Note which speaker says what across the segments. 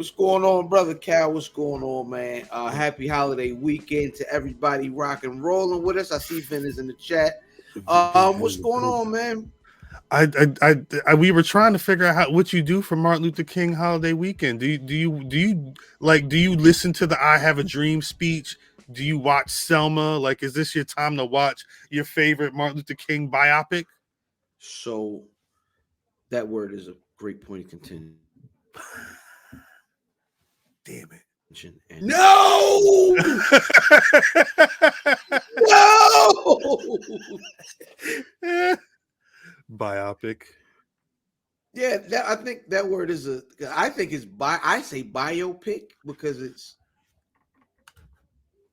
Speaker 1: What's going on, brother Cal? What's going on, man? Happy holiday weekend to everybody rock and rolling with us. I see Vin is in the chat. What's going on, man?
Speaker 2: We were trying to figure out what you do for Martin Luther King holiday weekend. Do you listen to the "I Have a Dream" speech? Do you watch Selma? Like, is this your time to watch your favorite Martin Luther King biopic?
Speaker 1: So that word is a great point of contention.
Speaker 2: Damn it!
Speaker 1: And no, no.
Speaker 2: Biopic.
Speaker 1: Yeah, I think that word is I think it's I say biopic because it's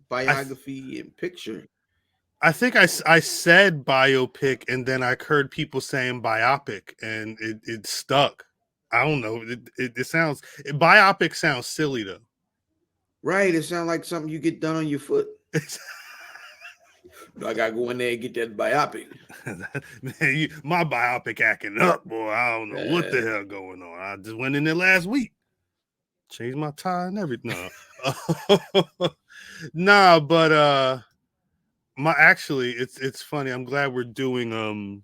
Speaker 1: biography and picture.
Speaker 2: I think I said biopic, and then I heard people saying biopic, and it stuck. I don't know. It sounds biopic sounds silly though.
Speaker 1: Right. It sounds like something you get done on your foot. I gotta go in there and get that biopic.
Speaker 2: Man, my biopic acting up, boy. I don't know what the hell going on. I just went in there last week, changed my tie and everything. No, nah, but it's funny. I'm glad we're doing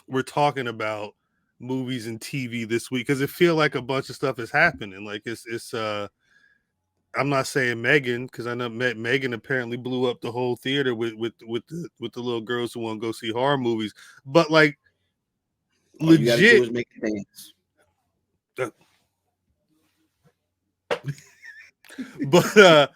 Speaker 2: we're talking about movies and TV this week because it feel like a bunch of stuff is happening. Like it's I'm not saying Megan because I know Megan apparently blew up the whole theater with the little girls who want to go see horror movies, but like
Speaker 1: legit, you gotta do is make a
Speaker 2: dance. But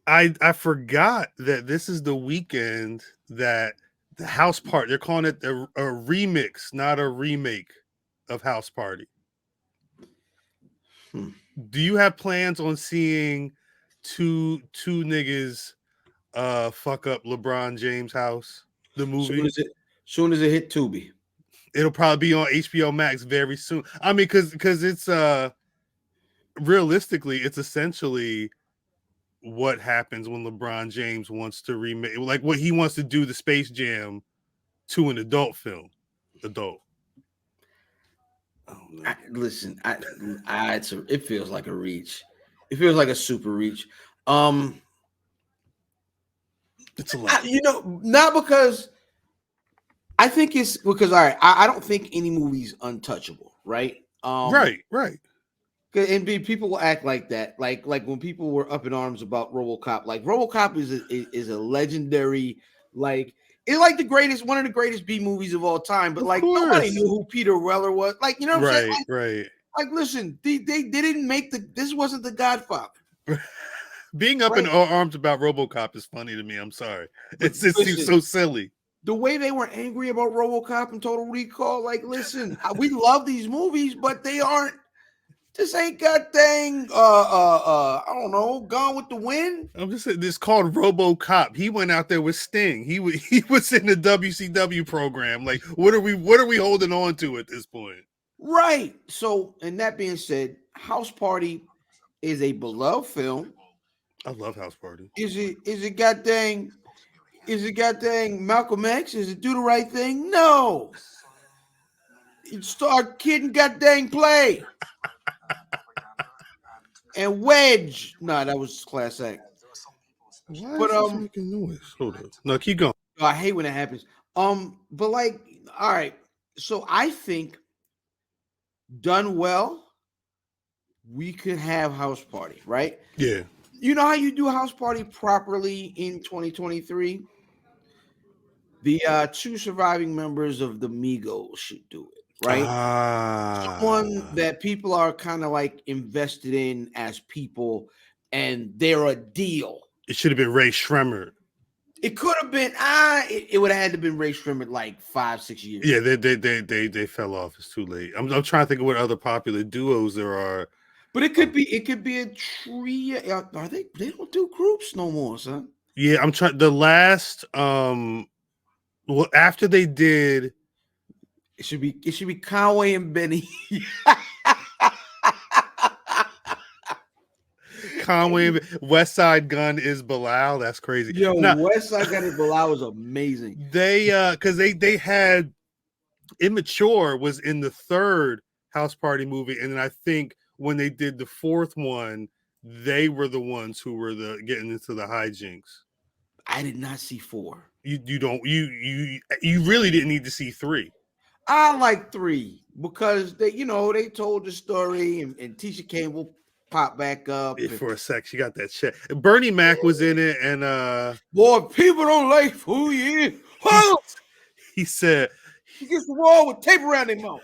Speaker 2: I forgot that this is the weekend that the House Party, they're calling it a remix, not a remake of House Party. Do you have plans on seeing two niggas fuck up LeBron James' house? The movie?
Speaker 1: Soon as it hit Tubi.
Speaker 2: It'll probably be on HBO Max very soon. I mean, because it's realistically, it's essentially what happens when LeBron James wants to remake, like what he wants to do the Space Jam to an adult film. Adult.
Speaker 1: Listen, it feels like a reach. It feels like a super reach.
Speaker 2: It's a lot.
Speaker 1: Not because I think it's because all right. I don't think any movie's untouchable, right?
Speaker 2: Right.
Speaker 1: And people will act like that, like when people were up in arms about RoboCop. Like RoboCop is a legendary, like it's like one of the greatest B movies of all time. But like nobody knew who Peter Weller was. Like you know what I'm saying? Like,
Speaker 2: right.
Speaker 1: Like listen, they didn't make this wasn't The Godfather.
Speaker 2: Being up in arms about RoboCop is funny to me. I'm sorry, it seems so silly.
Speaker 1: The way they were angry about RoboCop and Total Recall, like listen, we love these movies, but they aren't. This ain't got dang, I don't know, Gone with the Wind.
Speaker 2: I'm just saying, this called RoboCop. He went out there with Sting. He was in the WCW program. Like, what are we holding on to at this point?
Speaker 1: Right. So, and that being said, House Party is a beloved film.
Speaker 2: I love House Party.
Speaker 1: Is it got dang Malcolm X? Is it Do the Right Thing? No. It starred Kid and got dang Play. And Wedge. No, that was Class Act.
Speaker 2: Why is this making noise? Hold on. No, keep going.
Speaker 1: I hate when that happens. But like, all right. So I think done well, we could have House Party, right?
Speaker 2: Yeah.
Speaker 1: You know how you do House Party properly in 2023? The two surviving members of the Migos should do it, right? Someone that people are kind of like invested in as people, and they're a deal.
Speaker 2: It should have been Ray Shremmerd.
Speaker 1: It could have been it would have had to been Ray Shremmerd like 5-6 years.
Speaker 2: Yeah, they fell off. It's too late. I'm trying to think of what other popular duos there are.
Speaker 1: But it could be a trio. Are they don't do groups no more, son?
Speaker 2: Yeah, I'm trying. The last well, after they did,
Speaker 1: it should be Conway and Benny.
Speaker 2: Conway, West Side Gun is Bilal. That's crazy.
Speaker 1: Yo, West Side Gun is Bilal was amazing.
Speaker 2: Because they had Immature was in the third House Party movie, and then I think when they did the fourth one, they were the ones who were getting into the hijinks.
Speaker 1: I did not see 4.
Speaker 2: You really didn't need to see 3.
Speaker 1: I like 3 because they told the story and Tisha Campbell popped back up
Speaker 2: For a sec. She got that shit. Bernie Mac was in it, and
Speaker 1: boy, people don't like who he is.
Speaker 2: He said
Speaker 1: against the wall with tape around their mouth.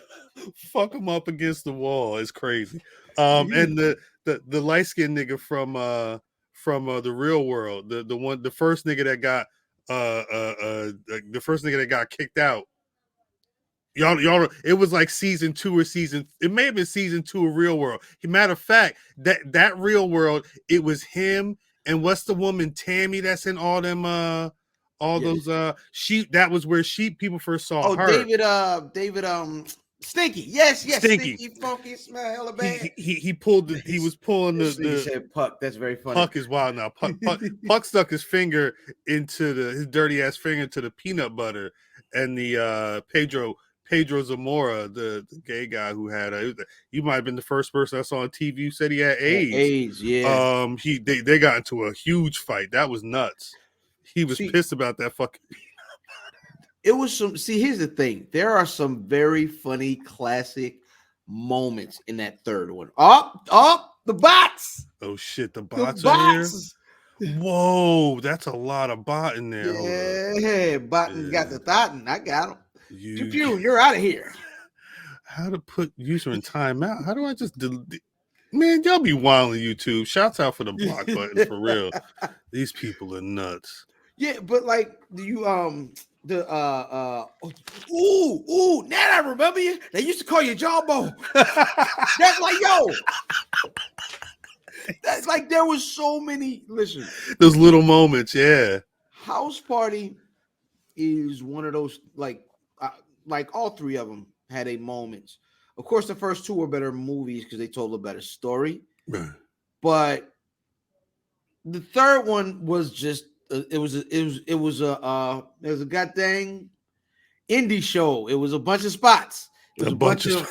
Speaker 2: Fuck him up against the wall. It's crazy. And the light skinned nigga from the Real World, the first nigga that got kicked out. Y'all, it was like season 2 or it may have been season 2 of Real World. Matter of fact, that Real World, it was him and what's the woman Tammy that's in all them those sheep. That was where people first saw her.
Speaker 1: David Stinky. Yes,
Speaker 2: Stinky.
Speaker 1: Funky, smell hella bad.
Speaker 2: He pulled he was pulling
Speaker 1: He said Puck. That's very funny.
Speaker 2: Puck is wild now. Puck stuck his finger into his dirty ass finger into the peanut butter, and the Pedro Zamora, the gay guy who had you might have been the first person I saw on TV who said he had AIDS.
Speaker 1: AIDS, yeah.
Speaker 2: They got into a huge fight. That was nuts. He was pissed about that fucking.
Speaker 1: It was some. See, here's the thing. There are some very funny classic moments in that third one. The bots.
Speaker 2: Oh shit, the bots are here. Whoa, that's a lot of bot in there.
Speaker 1: Yeah, Botton got the thought, and I got him. You're out of here.
Speaker 2: How to put user in timeout? How do I just delete? Man, y'all be wild on YouTube. Shouts out for the block button for real. These people are nuts.
Speaker 1: Yeah, but like you now I remember you. They used to call you Jawbone. That's like that's like there was so many. Listen,
Speaker 2: those little moments, yeah.
Speaker 1: House Party is one of those like all 3 of them had a moments. Of course, the first 2 were better movies because they told a better story.
Speaker 2: Right.
Speaker 1: But the third one was just it was a goddamn indie show. It was a bunch of spots. It was a bunch of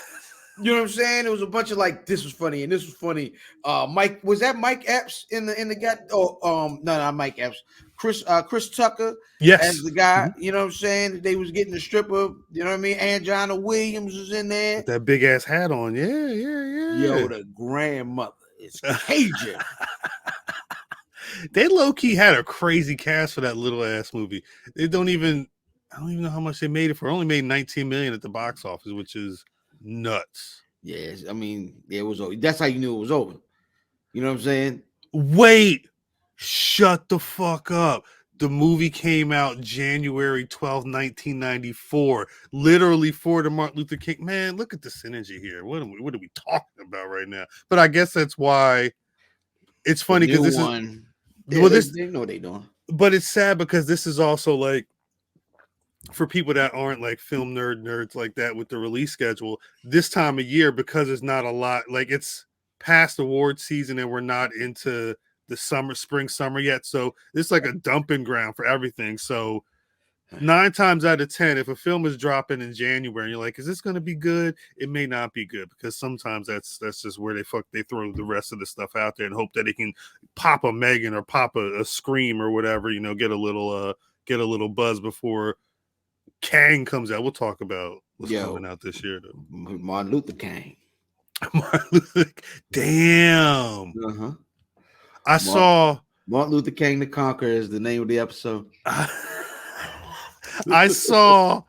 Speaker 1: you know what I'm saying? It was a bunch of like this was funny and this was funny. Mike Epps in the guy? No, not Mike Epps. Chris Tucker,
Speaker 2: yes,
Speaker 1: as the guy. You know what I'm saying? They was getting the stripper. You know what I mean? Angina Williams was in there.
Speaker 2: With that big ass hat on. Yeah.
Speaker 1: Yo, the grandmother is Cajun.
Speaker 2: They low key had a crazy cast for that little ass movie. I don't even know how much they made it for. It only made $19 million at the box office, which is nuts.
Speaker 1: Yes, I mean it was over. That's how you knew it was over. You know what I'm saying?
Speaker 2: Wait, shut the fuck up. The movie came out January 12th, 1994, literally for the Martin Luther King. Man, look at the synergy here. What are we talking about right now? But I guess that's why it's funny because this
Speaker 1: one. They know what they doing.
Speaker 2: But it's sad because this is also like for people that aren't like film nerds like that with the release schedule this time of year, because it's not a lot, like it's past award season and we're not into the spring summer yet, so it's like a dumping ground for everything. So 9 times out of 10, if a film is dropping in January and you're like, is this going to be good? It may not be good, because sometimes that's just where they throw the rest of the stuff out there and hope that they can pop a Megan or pop a Scream or whatever, get a little buzz before Kang comes out. We'll talk about what's coming out this year though.
Speaker 1: Martin Luther King.
Speaker 2: Damn.
Speaker 1: Uh-huh.
Speaker 2: I saw
Speaker 1: Martin Luther King the Conqueror is the name of the episode.
Speaker 2: I saw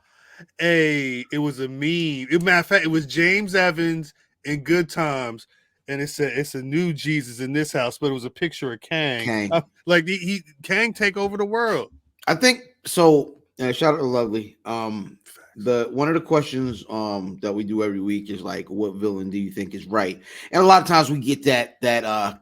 Speaker 2: it was a meme. Matter of fact, it was James Evans in Good Times, and it said it's a new Jesus in this house, but it was a picture of Kang. Like Kang take over the world.
Speaker 1: I think so. Shout out to Lovely. One of the questions that we do every week is like, what villain do you think is right? And a lot of times we get that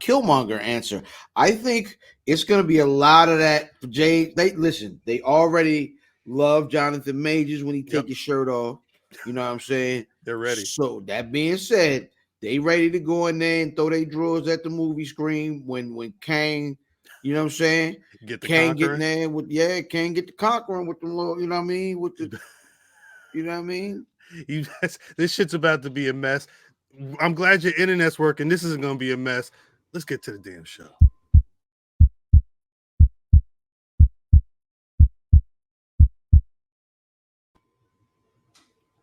Speaker 1: Killmonger answer. I think it's gonna be a lot of that for Jay. They already love Jonathan Majors when he take his shirt off. You know what I'm saying?
Speaker 2: They're ready.
Speaker 1: So that being said, they ready to go in there and throw their drawers at the movie screen when Kang, you know what I'm saying?
Speaker 2: Get the
Speaker 1: Kang
Speaker 2: Conqueror.
Speaker 1: getting there Kang get the Conqueror with the little, you know what I mean? With the, you know what I mean?
Speaker 2: This shit's about to be a mess. I'm glad your internet's working. This isn't going to be a mess. Let's get to the damn show.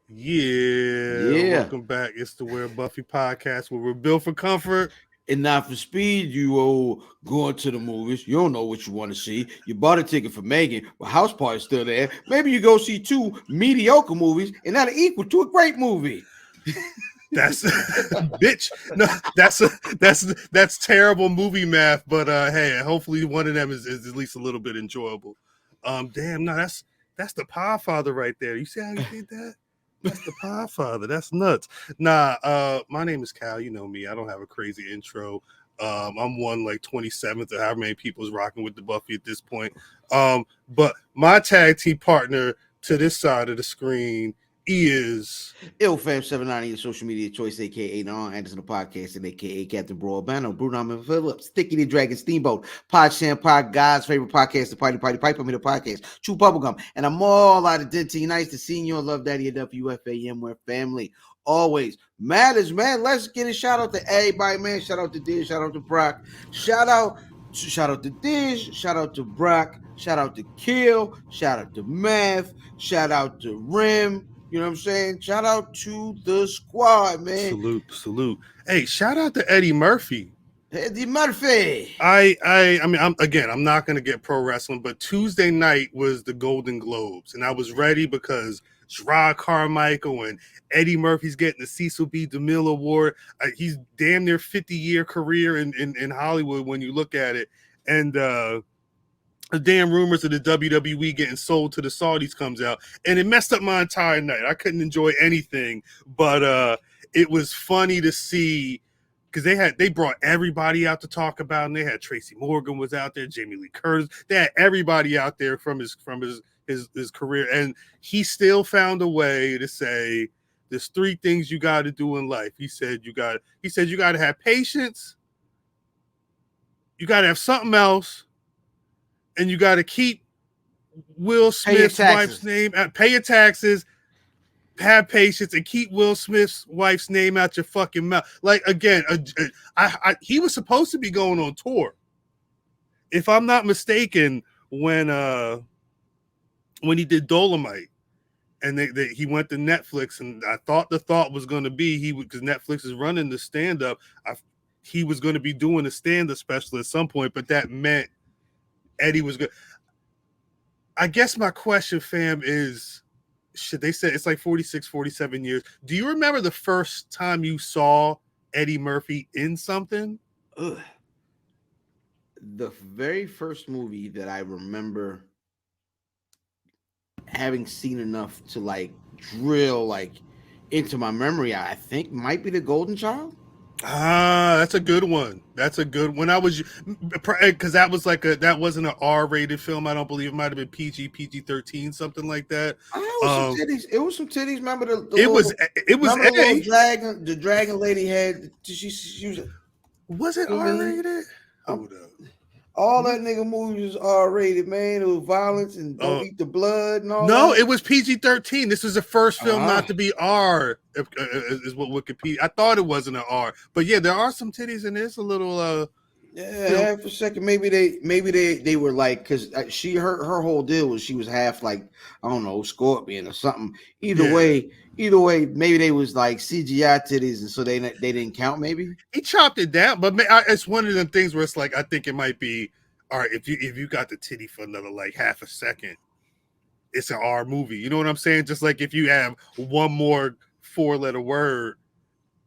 Speaker 2: Yeah, welcome back. It's the Where Buffy podcast, where we're built for comfort
Speaker 1: and not for speed. You going to the movies. You don't know what you want to see. You bought a ticket for Megan, but House Party's still there. Maybe you go see 2 mediocre movies, and that'll equal to a great movie.
Speaker 2: That's bitch. No, that's terrible movie math. But hey, hopefully one of them is at least a little bit enjoyable. Damn, no, that's the Podfather right there. You see how he did that? That's the Podfather. That's nuts. Nah, my name is Cal. You know me. I don't have a crazy intro. I'm one like 27th or however many people is rocking with the Buffy at this point. But my tag team partner to this side of the screen is
Speaker 1: IllFam790, your social media choice, aka Non Anderson, the podcast, and aka Captain Broadband, Bruno Phillips, Sticky the Dragon Steamboat, Pod Sham Pod, God's favorite podcast, the Party Pipe, I'm the podcast, Chew Bubblegum, and I'm all out of Dentine. Nice to see you on Love Daddy at WFAM, where family always matters, man. Let's get a shout out to everybody, man. Shout out to Diz, shout out to Brock, shout out to Diz, shout out to Brock, shout out to Kill, shout out to Math, shout out to Rim. You know what I'm saying? Shout out to the squad, man.
Speaker 2: Salute. Hey, shout out to Eddie Murphy.
Speaker 1: Eddie Murphy.
Speaker 2: I mean, I'm not going to get pro wrestling, but Tuesday night was the Golden Globes, and I was ready because Gerard Carmichael and Eddie Murphy's getting the Cecil B. DeMille Award. He's damn near 50-year career in Hollywood when you look at it, and the damn rumors of the WWE getting sold to the Saudis comes out, and it messed up my entire night. I couldn't enjoy anything, but it was funny to see because they brought everybody out to talk about, and they had Tracy Morgan was out there, Jamie Lee Curtis. They had everybody out there from his career, and he still found a way to say there's 3 things you got to do in life. He said you got to have patience, you got to have something else, and you got to keep Will Smith's wife's name out. Pay your taxes, have patience, and keep Will Smith's wife's name out your fucking mouth. Like, again, he was supposed to be going on tour. If I'm not mistaken, when he did Dolomite, and he went to Netflix, and I thought the thought was going to be because Netflix is running the stand-up, he was going to be doing a stand-up special at some point, but that meant Eddie was good. I guess my question, fam, is, should they say it's like 46, 47 years? Do you remember the first time you saw Eddie Murphy in something?
Speaker 1: Ugh. The very first movie that I remember having seen enough to like drill like into my memory, I think might be The Golden Child.
Speaker 2: That's a good one. When I was, because that was that wasn't an R-rated film. I don't believe it might have been PG-13, something like that.
Speaker 1: It was some titties. Remember
Speaker 2: it was
Speaker 1: the dragon lady had.
Speaker 2: Was it R-rated? Hold up.
Speaker 1: All that nigga movies was R-rated, man. It was violence and don't eat the blood and all.
Speaker 2: No,
Speaker 1: that.
Speaker 2: It was PG-13. This was the first film not to be R, is what Wikipedia. I thought it wasn't an R, but yeah, there are some titties and there's a little.
Speaker 1: Yeah, for a second, maybe they were like, because her whole deal was she was half like, I don't know, scorpion or something. Either way, maybe they was like CGI titties, and so they didn't count. Maybe
Speaker 2: he chopped it down, but it's one of them things where it's like, I think it might be all right if you got the titty for another like half a second, it's an R movie. You know what I'm saying? Just like if you have one more 4-letter word,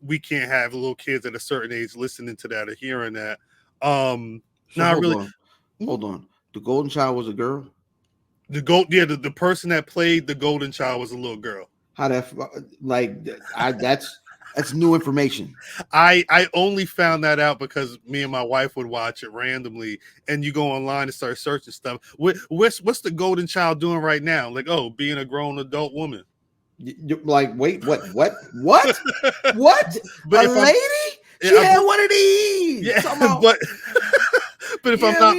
Speaker 2: we can't have little kids at a certain age listening to that or hearing that. Hold
Speaker 1: on. The Golden Child was a girl.
Speaker 2: The person that played the Golden Child was a little girl.
Speaker 1: How that that's new information.
Speaker 2: I only found that out because me and my wife would watch it randomly, and you go online and start searching stuff. What's the Golden Child doing right now? Like, being a grown adult woman.
Speaker 1: You're like, wait, what? What? But a lady? She had one of these.
Speaker 2: Yeah, but if I'm not,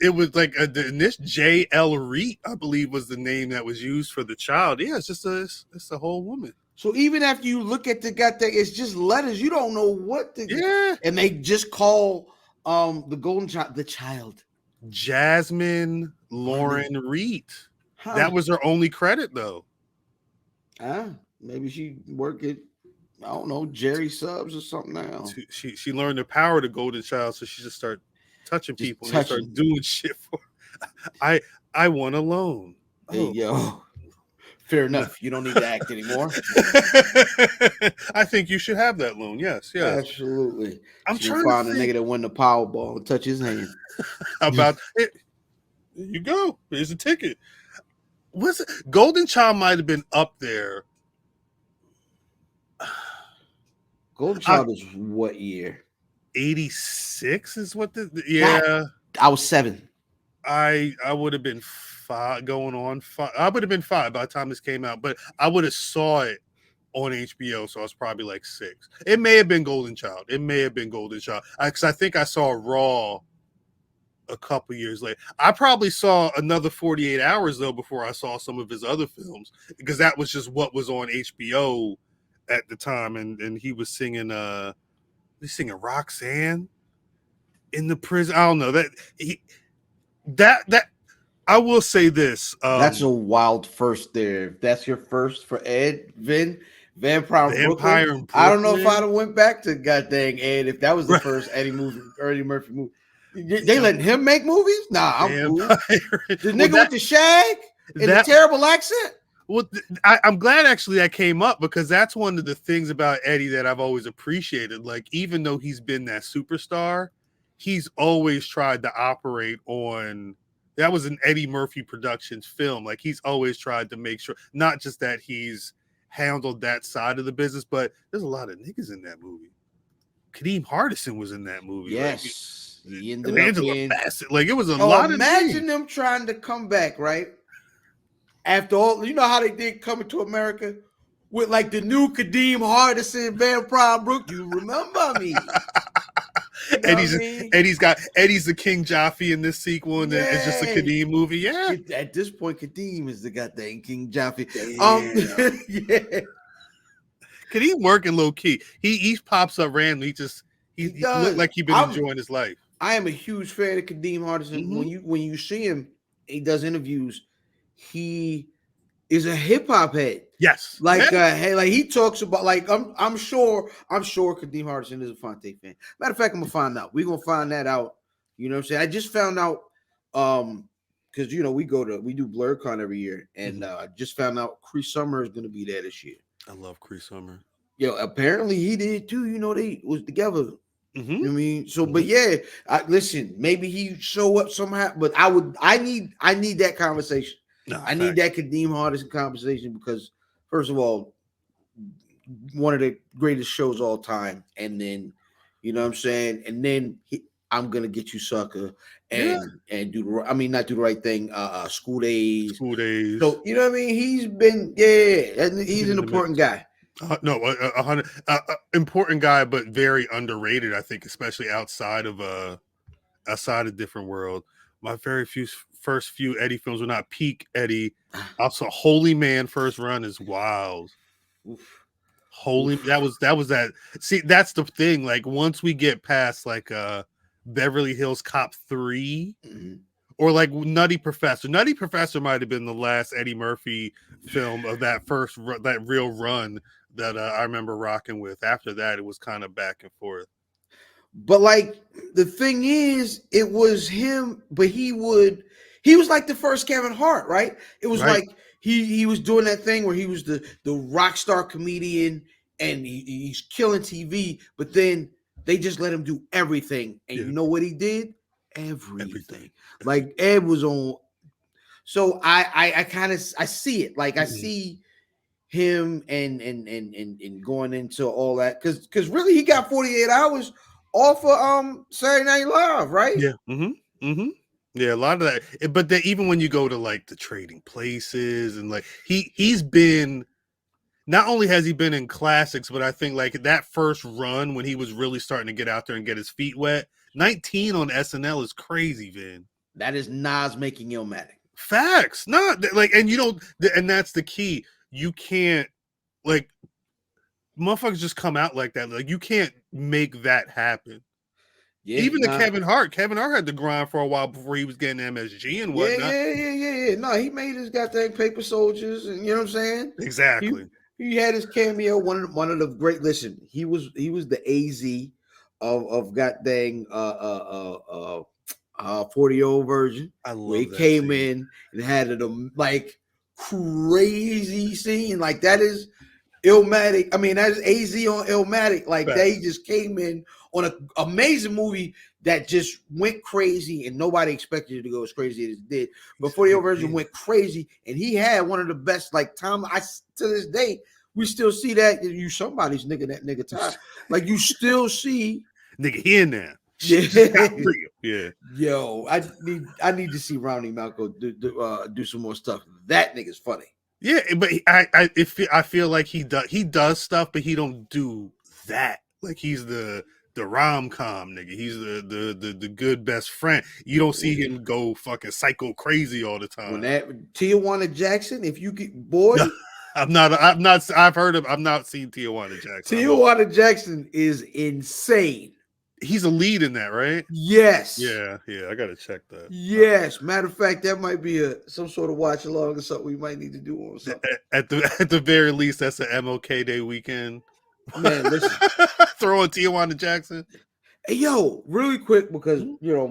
Speaker 2: it was like the initial J.L. Reed, I believe, was the name that was used for the child. Yeah, it's a whole woman.
Speaker 1: So even after you look at the goddamn, it's just letters. You don't know what the
Speaker 2: Yeah.
Speaker 1: and they just call the golden child the child.
Speaker 2: Jasmine Lauren Reed.
Speaker 1: Huh.
Speaker 2: That was her only credit though.
Speaker 1: Maybe she work at I don't know, Jerry Subs or something now.
Speaker 2: She learned the power of the golden child, so she just started touching
Speaker 1: Just
Speaker 2: people and they
Speaker 1: touching.
Speaker 2: start doing shit for her. I want a loan.
Speaker 1: Hey, yo. Fair enough. You don't need to act anymore.
Speaker 2: I think you should have that loan. Yes, yes.
Speaker 1: Absolutely.
Speaker 2: I'm
Speaker 1: She
Speaker 2: trying
Speaker 1: find
Speaker 2: to
Speaker 1: a
Speaker 2: think
Speaker 1: nigga that won the Powerball and touch his hand.
Speaker 2: about it. There you go. Here's a ticket. Was it Golden Child might have been up there.
Speaker 1: Golden Child is what year?
Speaker 2: 86 is what yeah.
Speaker 1: I was 7.
Speaker 2: I would have been 5 going on 5. I would have been 5 by the time this came out, but I would have saw it on HBO, so I was probably like 6. It may have been Golden Child. Because I think I saw Raw a couple years later. I probably saw another 48 Hours though before I saw some of his other films, because that was just what was on HBO at the time, and he was singing Roxanne in the prison. I don't know that I will say this.
Speaker 1: That's a wild first there. If that's your first for Ed, Vampire in Brooklyn. I don't know if I'd have went back to goddamn Ed if that was the first Eddie Murphy movie. They letting him make movies? Nah, I'm cool. The nigga with the shag and the terrible accent.
Speaker 2: Well, I'm glad actually that came up, because that's one of the things about Eddie that I've always appreciated. Like, even though he's been that superstar, he's always tried to operate on. That was an Eddie Murphy Productions film. Like, he's always tried to make sure, not just that he's handled that side of the business, but there's a lot of niggas in that movie. Kadeem Hardison was in that movie.
Speaker 1: Yes.
Speaker 2: Like, he ended Angela Bassett. Like, it was a
Speaker 1: lot of imagine them trying to come back, right? After all, you know how they did Coming to America with like the new Kadeem Hardison, Vampire Brook. You remember me? You know
Speaker 2: Eddie's the King Jaffe in this sequel, and then it's just a Kadeem movie. Yeah.
Speaker 1: At this point, Kadeem is the goddamn King Jaffe. Yeah.
Speaker 2: Kadeem working low key. He pops up randomly. He looked like he'd been enjoying his life.
Speaker 1: I am a huge fan of Kadeem Hardison. Mm-hmm. When you see him, he does interviews. He is a hip hop head.
Speaker 2: Yes.
Speaker 1: Like he talks about, like, I'm sure Kadeem Hardison is a Fonte fan. Matter of fact, I'm gonna find out. We're gonna find that out. You know what I'm saying? I just found out because we do BlurCon every year, and I just found out Cree Summer is gonna be there this year. I
Speaker 2: love Cree Summer.
Speaker 1: Yo, apparently he did too. They was together. Mm-hmm. You know what I mean? So, but yeah, listen, maybe he show up somehow, but I need that conversation. No, I need that Kadeem Hardison conversation, because first of all, one of the greatest shows all time, and then you know what I'm saying, and then I'm gonna get you sucker and not do the right thing. School days. So you know what I mean. He's been he's an important guy.
Speaker 2: Important guy, but very underrated. I think, especially outside of Different World. My first few Eddie films were not peak Eddie. Also, Holy Man first run is wild. Oof. That was that. See, that's the thing. Like, once we get past like Beverly Hills Cop 3, or like Nutty Professor. Nutty Professor might have been the last Eddie Murphy film of that real run that I remember rocking with. After that, it was kind of back and forth.
Speaker 1: But like, the thing is, it was him, but he was like the first Kevin Hart, right? It was like he was doing that thing where he was the rock star comedian, and he's killing TV, but then they just let him do everything. And you know what he did? Everything. Like, Ed was on. So I kind of see it. Like, I see him and going into all that, because really he got 48 Hours off of Saturday Night Live, right?
Speaker 2: Yeah. Yeah, a lot of that. But then even when you go to like the Trading Places, and like he's been, not only has he been in classics, but I think like that first run when he was really starting to get out there and get his feet wet. 19 on SNL is crazy, Vin.
Speaker 1: That is Nas making Illmatic.
Speaker 2: Facts. No, like, and and that's the key. You can't like motherfuckers just come out like that. Like you can't make that happen.
Speaker 1: Yeah,
Speaker 2: Even the
Speaker 1: nah.
Speaker 2: Kevin Hart had to grind for a while before he was getting MSG and whatnot.
Speaker 1: Yeah. No, he made his goddamn Paper Soldiers, and you know what I'm saying.
Speaker 2: Exactly.
Speaker 1: He had his cameo. One of the great. Listen, he was the AZ of goddamn 40-year-old version.
Speaker 2: I
Speaker 1: Where he
Speaker 2: love that
Speaker 1: came
Speaker 2: scene.
Speaker 1: in and had a like crazy scene. Like that is Illmatic. I mean, that is AZ on Illmatic. Like
Speaker 2: Fact.
Speaker 1: they just came in on an amazing movie that just went crazy, and nobody expected it to go as crazy as it did. But 40-year-old version went crazy, and he had one of the best. Like Tom, to this day, we still see that you somebody's nigga that nigga time. Like you still see
Speaker 2: nigga here now.
Speaker 1: Yeah.
Speaker 2: Just got real. Yeah.
Speaker 1: Yo, I need to see Ronnie Malco do some more stuff. That nigga's funny.
Speaker 2: Yeah, but I feel like he does stuff, but he don't do that. Like he's the rom-com nigga. He's the good best friend. You don't see him go fucking psycho crazy all the time.
Speaker 1: When that Tijuana Jackson, if you get boy,
Speaker 2: I've not seen Tijuana Jackson.
Speaker 1: Tijuana Jackson is insane.
Speaker 2: He's a lead in that, right?
Speaker 1: Yes.
Speaker 2: Yeah, I gotta check that.
Speaker 1: Yes. Matter of fact, that might be some sort of watch along or something we might need to do or something.
Speaker 2: At the very least, that's an MLK Day weekend.
Speaker 1: Man, listen.
Speaker 2: Throw a Tijuana Jackson.
Speaker 1: Hey, yo, really quick, because you know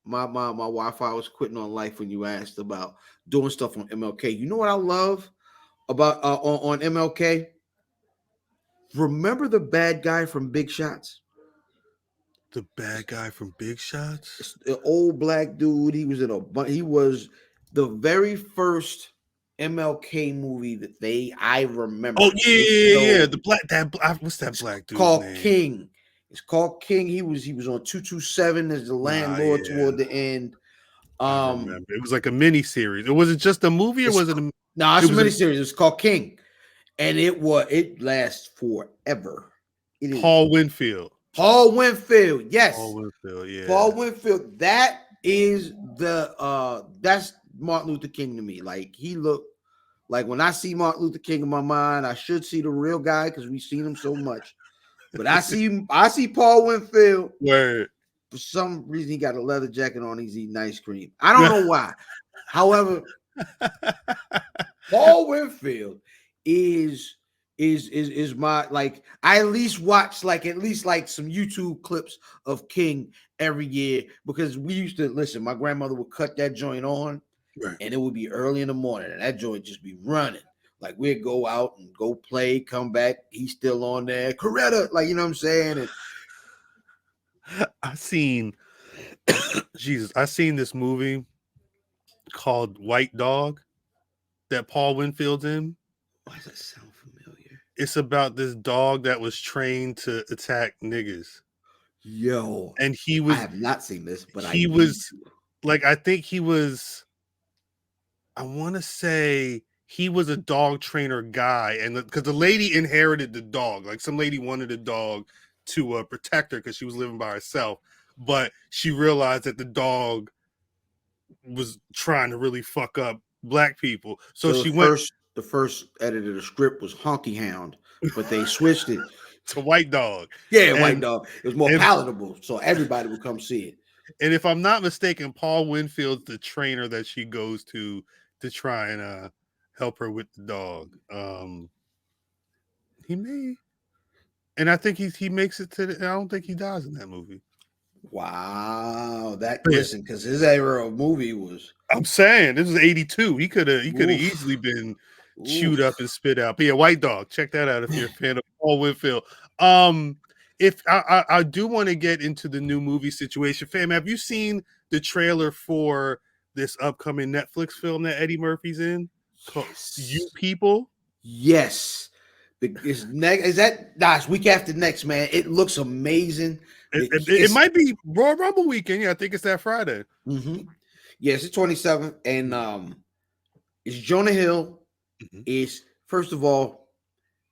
Speaker 1: my Wi-Fi was quitting on life when you asked about doing stuff on MLK. You know what I love about on MLK? Remember the bad guy from Big Shots?
Speaker 2: The bad guy from Big Shots?
Speaker 1: It's the old black dude. He was the very first MLK movie that I remember.
Speaker 2: Oh yeah. The what's that black dude?
Speaker 1: Called
Speaker 2: name?
Speaker 1: King. It's called King. He was on 227 as the landlord toward the end.
Speaker 2: I remember. It was like a mini series. Was it just a movie, or was it?
Speaker 1: No, it's a mini series. It's called King, and it lasts forever.
Speaker 2: Paul Winfield.
Speaker 1: Yes.
Speaker 2: Paul Winfield. Yeah.
Speaker 1: Paul Winfield. That is that's Martin Luther King to me. Like he looked like, when I see Martin Luther King in my mind, I should see the real guy because we've seen him so much. But I see Paul Winfield.
Speaker 2: Word.
Speaker 1: For some reason, he got a leather jacket on. He's eating ice cream. I don't know why. However, Paul Winfield is my, like, I at least watch some YouTube clips of King every year, because we used to listen. My grandmother would cut that joint on, right, and it would be early in the morning, and that joint just be running. Like we'd go out and go play, come back, he's still on there. Coretta, like, you know what I'm saying? And
Speaker 2: I seen this movie called White Dog that Paul Winfield's in.
Speaker 1: Why does that sound familiar?
Speaker 2: It's about this dog that was trained to attack niggas.
Speaker 1: Yo,
Speaker 2: and I
Speaker 1: have not seen this, but
Speaker 2: I want to say he was a dog trainer guy, and because the lady inherited the dog, like some lady wanted a dog to protect her because she was living by herself, but she realized that the dog was trying to really fuck up black people. So
Speaker 1: the first edit of the script was Honky Hound, but they switched it
Speaker 2: to White Dog.
Speaker 1: Yeah, White Dog. It was more palatable, so everybody would come see it.
Speaker 2: And if I'm not mistaken, Paul Winfield's the trainer that she goes to try and help her with the dog. He may, and I think he makes it to. I don't think he dies in that movie.
Speaker 1: Wow, listen, because his era of movie was.
Speaker 2: I'm saying this was '82. He could have easily been chewed up and spit out. But yeah, White Dog. Check that out if you're a fan of Paul Winfield. If I do want to get into the new movie situation, fam, have you seen the trailer for this upcoming Netflix film that Eddie Murphy's in? Yes. You People?
Speaker 1: Yes. It's week after next, man. It looks amazing.
Speaker 2: It might be Royal Rumble weekend. Yeah, I think it's that Friday.
Speaker 1: Mm-hmm. Yes, it's 27th, and it's Jonah Hill. Mm-hmm. Is, first of all,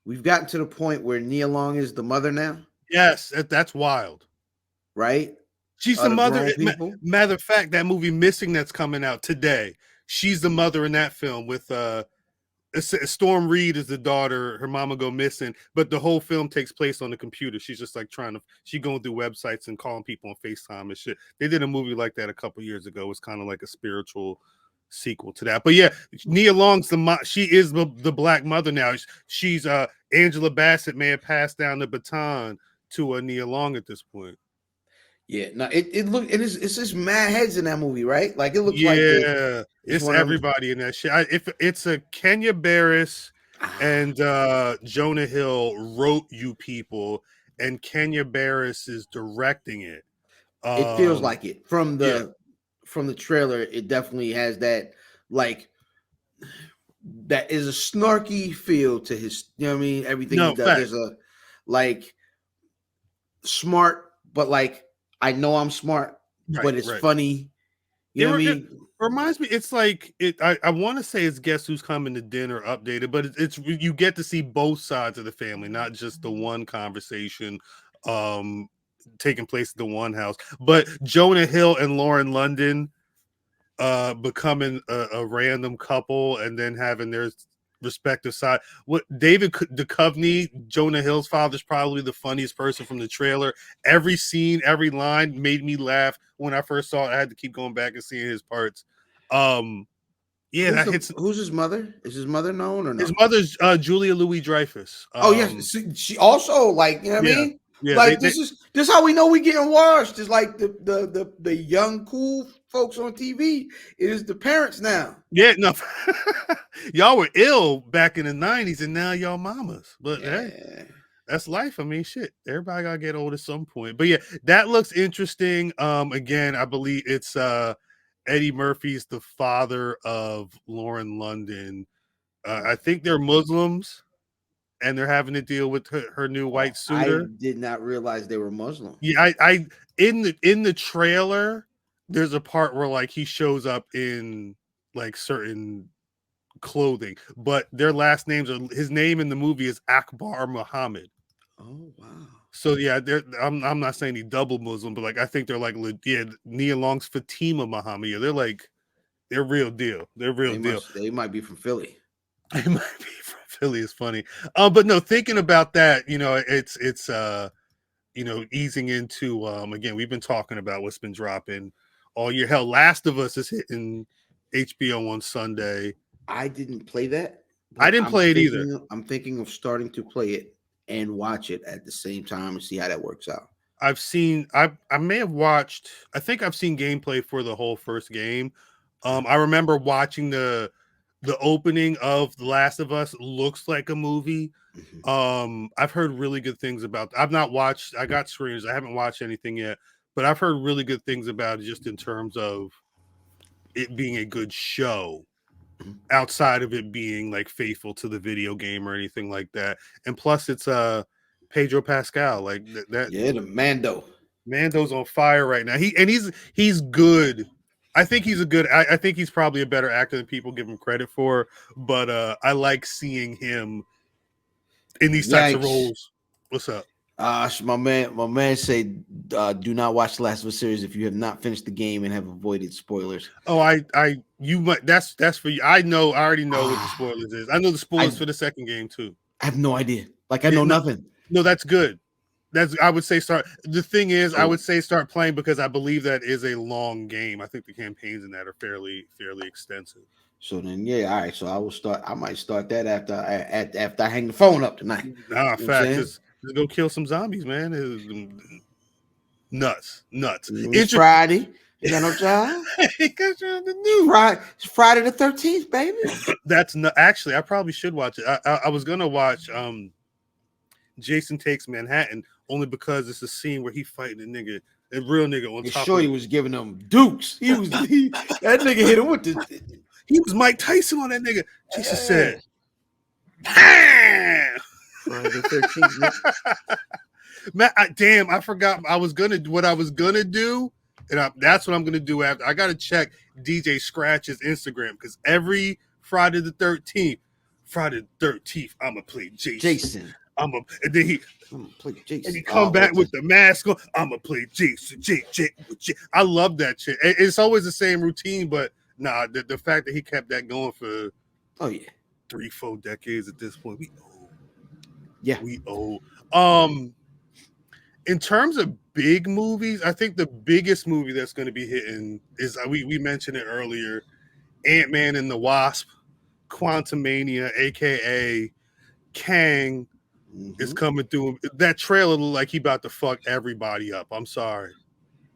Speaker 1: we've gotten to the point where Nia Long is the mother now.
Speaker 2: Yes, that's wild,
Speaker 1: right?
Speaker 2: She's the mother. Matter of fact, that movie Missing that's coming out today. She's the mother in that film with Storm Reed is the daughter. Her mama go missing, but the whole film takes place on the computer. She's just like she going through websites and calling people on FaceTime and shit. They did a movie like that a couple years ago. It's kind of like a spiritual sequel to that. But yeah, Nia Long's she is the black mother now. She's Angela Bassett may have passed down the baton to Nia Long at this point.
Speaker 1: Yeah, no, it's just mad heads in that movie, right? Like it looks like
Speaker 2: it's everybody in that shit. If it's a Kenya Barris and Jonah Hill wrote You People, and Kenya Barris is directing it.
Speaker 1: It feels like it from the trailer. It definitely has that that is a snarky feel to his. You know what I mean? Everything he does. There's a smart, but I know I'm smart, but it's funny. You know what I mean?
Speaker 2: It reminds me, it's like I want to say it's Guess Who's Coming to Dinner updated, but it's you get to see both sides of the family, not just the one conversation taking place at the one house. But Jonah Hill and Lauren London becoming a random couple and then having their respective side. What David Duchovny, Jonah Hill's father, is probably the funniest person from the trailer. Every scene, every line made me laugh when I first saw it. I had to keep going back and seeing his parts.
Speaker 1: Who's his mother? Is his mother known or no?
Speaker 2: His mother's Julia Louis-Dreyfus.
Speaker 1: Yes, she also you know what I mean? Yeah, this is how we know we getting washed. It's like the young cool folks on TV. It is the parents now.
Speaker 2: Yeah, no, y'all were ill back in the 90s, and now y'all mamas. But hey, that's life. I mean, shit. Everybody gotta get old at some point. But yeah, that looks interesting. Again, I believe it's Eddie Murphy's the father of Lauren London. I think they're Muslims. And they're having to deal with her new white suitor.
Speaker 1: I did not realize they were Muslim.
Speaker 2: Yeah, I in the trailer, there's a part where he shows up in certain clothing, but their last names are his name in the movie is Akbar Muhammad.
Speaker 1: Oh wow.
Speaker 2: So yeah, I'm not saying he double Muslim, but I think they're Nia Long's Fatima Muhammad. Yeah, they're real deal. They're real deal.
Speaker 1: They might be from Philly.
Speaker 2: It might be from Philly. Is funny. But no, thinking about that, it's easing into again, we've been talking about what's been dropping all year. Hell, Last of Us is hitting HBO on Sunday.
Speaker 1: I didn't play that.
Speaker 2: I didn't play it either.
Speaker 1: I'm thinking of starting to play it and watch it at the same time and see how that works out.
Speaker 2: I may have watched, I think I've seen gameplay for the whole first game. I remember watching the opening of The Last of Us. Looks like a movie. Mm-hmm. I've heard really good things about. I've not watched. I got screens. I haven't watched anything yet, but I've heard really good things about it, just in terms of it being a good show, outside of it being faithful to the video game or anything like that. And plus, it's Pedro Pascal, that.
Speaker 1: Yeah, the Mando.
Speaker 2: Mando's on fire right now. He's good. I think he's I think he's probably a better actor than people give him credit for, but I like seeing him in these types of roles. What's up?
Speaker 1: My man said, do not watch the Last of Us series if you have not finished the game and have avoided spoilers.
Speaker 2: Oh, that's for you. I already know what the spoilers is. I know the spoilers for the second game too.
Speaker 1: I have no idea. I know nothing.
Speaker 2: No, that's good. I would say start. The thing is, I would say start playing, because I believe that is a long game. I think the campaigns in that are fairly extensive.
Speaker 1: So then, yeah, all right. So I will start. I might start that after I hang the phone up tonight.
Speaker 2: Nah, fact, just go kill some zombies, man. Nuts.
Speaker 1: It's Friday. You got no job? It's Friday the 13th, baby.
Speaker 2: That's not actually. I probably should watch it. I was gonna watch Jason Takes Manhattan, only because it's a scene where he fighting a real nigga on top.
Speaker 1: He was giving them dukes. That nigga hit him with the.
Speaker 2: He was Mike Tyson on that nigga. Jason said,
Speaker 1: Friday the 13th.
Speaker 2: Man, I forgot what I was gonna do, and that's what I'm gonna do after. I gotta check DJ Scratch's Instagram, because every Friday the 13th, I'm gonna play Jason. And then I'm gonna play Jason. And he come back with the mask on. I'm gonna play Jason. I love that shit. It's always the same routine, but nah, the fact that he kept that going for 3-4 decades at this point. We old.
Speaker 1: Yeah.
Speaker 2: We old. In terms of big movies, I think the biggest movie that's going to be hitting is we mentioned it earlier, Ant-Man and the Wasp, Quantumania, aka Kang, is coming through. That trailer look like he about to fuck everybody up. I'm sorry.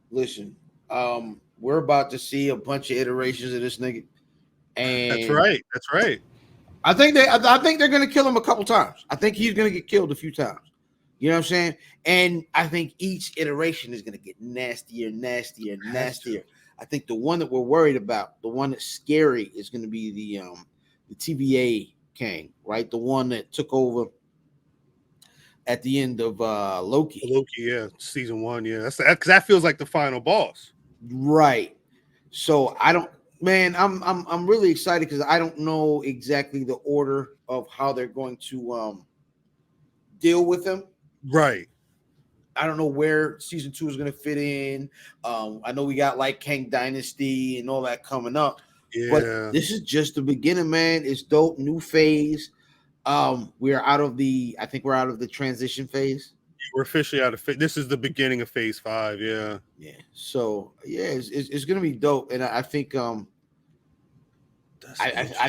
Speaker 1: Listen, we're about to see a bunch of iterations of this nigga,
Speaker 2: That's
Speaker 1: and
Speaker 2: right. That's right.
Speaker 1: I think they're gonna kill him a couple times. I think he's gonna get killed a few times. You know what I'm saying? And I think each iteration is gonna get nastier, nastier, nastier. I think the one that we're worried about, the one that's scary, is gonna be the TVA Kang, right? The one that took over at the end of Loki.
Speaker 2: Loki, yeah, season 1, yeah. That's because that feels like the final boss.
Speaker 1: Right. So I don't, man. I'm really excited because I don't know exactly the order of how they're going to deal with them.
Speaker 2: Right.
Speaker 1: I don't know where season 2 is going to fit in. I know we got like Kang Dynasty and all that coming up, but
Speaker 2: Yeah.
Speaker 1: this is just the beginning, man. It's dope. New phase. We're out of the. I think we're out of the transition phase.
Speaker 2: We're officially out of this is the beginning of phase 5. Yeah.
Speaker 1: Yeah. So yeah, it's gonna be dope, and I think I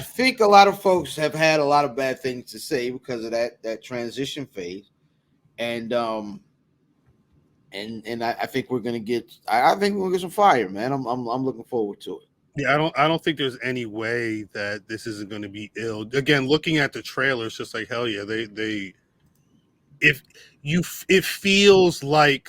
Speaker 1: think a lot of folks have had a lot of bad things to say because of that transition phase, and I think we're gonna get. I think we're gonna get some fire, man. I'm looking forward to it.
Speaker 2: Yeah, I don't think there's any way that this isn't going to be ill. Again, looking at the trailer, it's just like hell yeah. If you it feels like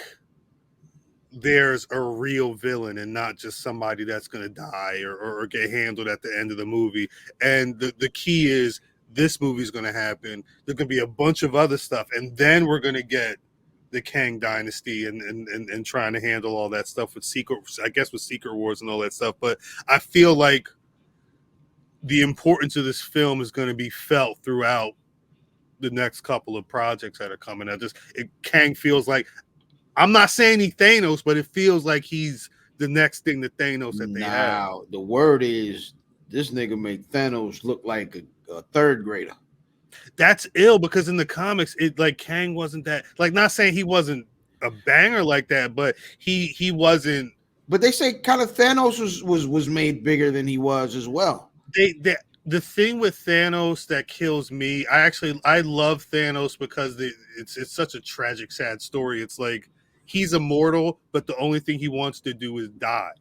Speaker 2: there's a real villain and not just somebody that's going to die or get handled at the end of the movie. And the key is this movie's going to happen. There's going to be a bunch of other stuff, and then we're going to get the Kang Dynasty and trying to handle all that stuff with Secret Wars and all that stuff. But I feel like the importance of this film is going to be felt throughout the next couple of projects that are coming out. Kang feels like, I'm not saying he's Thanos, but it feels like he's the next thing to Thanos that they have.
Speaker 1: Now the word is this nigga make Thanos look like a third grader.
Speaker 2: That's ill because in the comics, it like Kang wasn't that, like, not saying he wasn't a banger like that, but he wasn't.
Speaker 1: But they say kind of Thanos was made bigger than he was as well.
Speaker 2: The thing with Thanos that kills me, I love Thanos because it's such a tragic, sad story. It's like he's immortal, but the only thing he wants to do is die,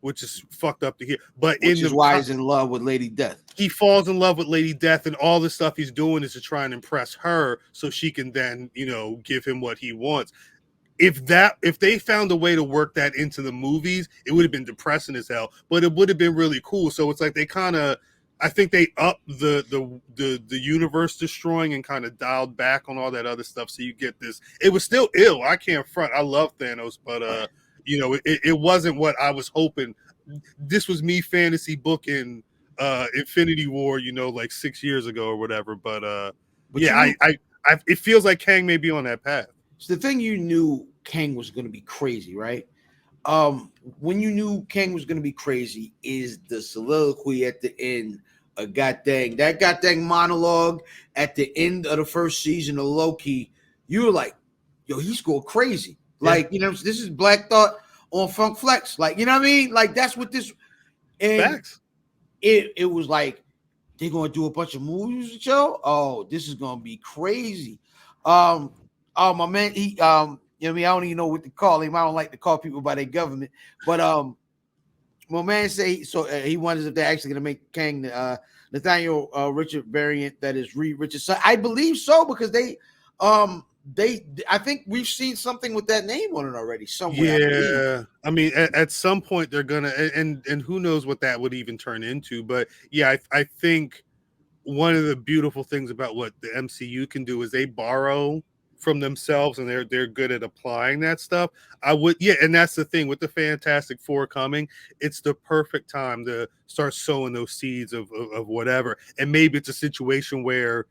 Speaker 2: which is fucked up to hear. But
Speaker 1: which is why he's in love with Lady Death.
Speaker 2: He falls in love with Lady Death, and all the stuff he's doing is to try and impress her so she can then, give him what he wants. If they found a way to work that into the movies, it would have been depressing as hell, but it would have been really cool. So it's like they kind of, I think they upped the universe destroying and kind of dialed back on all that other stuff. So you get this. It was still ill. I can't front. I love Thanos, but it wasn't what I was hoping. This was me fantasy booking Infinity War, like 6 years ago or whatever. But yeah, it feels like Kang may be on that path.
Speaker 1: So the thing, you knew Kang was going to be crazy, right? When you knew Kang was going to be crazy is the soliloquy at the end. That goddamn monologue at the end of the first season of Loki. You were like, yo, he's going crazy. Like, this is Black Thought on Funk Flex. Like, you know what I mean? Like, that's what this. And
Speaker 2: facts.
Speaker 1: It was like, they're going to do a bunch of movies with y'all. Oh, this is going to be crazy. Oh, my man, he I don't even know what to call him. I don't like to call people by their government, but my man say so. He wonders if they're actually going to make Kang Nathaniel Richard variant that is Reed Richards. So I believe so because I think we've seen something with that name on it already somewhere.
Speaker 2: Yeah, I mean, at some point they're gonna, and who knows what that would even turn into. But yeah, I think one of the beautiful things about what the MCU can do is they borrow from themselves, and they're good at applying that stuff. And that's the thing with the Fantastic Four coming. It's the perfect time to start sowing those seeds of whatever. And maybe it's a situation where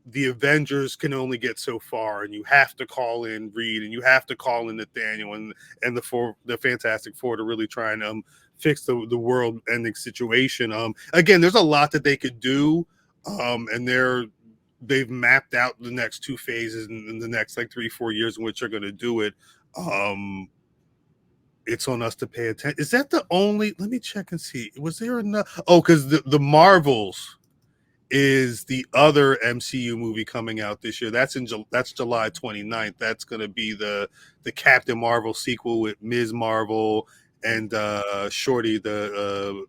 Speaker 2: the Avengers can only get so far, and you have to call in Reed, and you have to call in Nathaniel and the Fantastic Four to really try and fix the world-ending situation. Again, there's a lot that they could do. and they've mapped out the next 2 phases in the next like 3-4 years in which they're going to do it. It's on us to pay attention. Is that the only? Let me check and see. Was there enough? Oh, because the Marvels is the other MCU movie coming out this year. That's July 29th. That's going to be the Captain Marvel sequel with Ms. Marvel and Shorty, the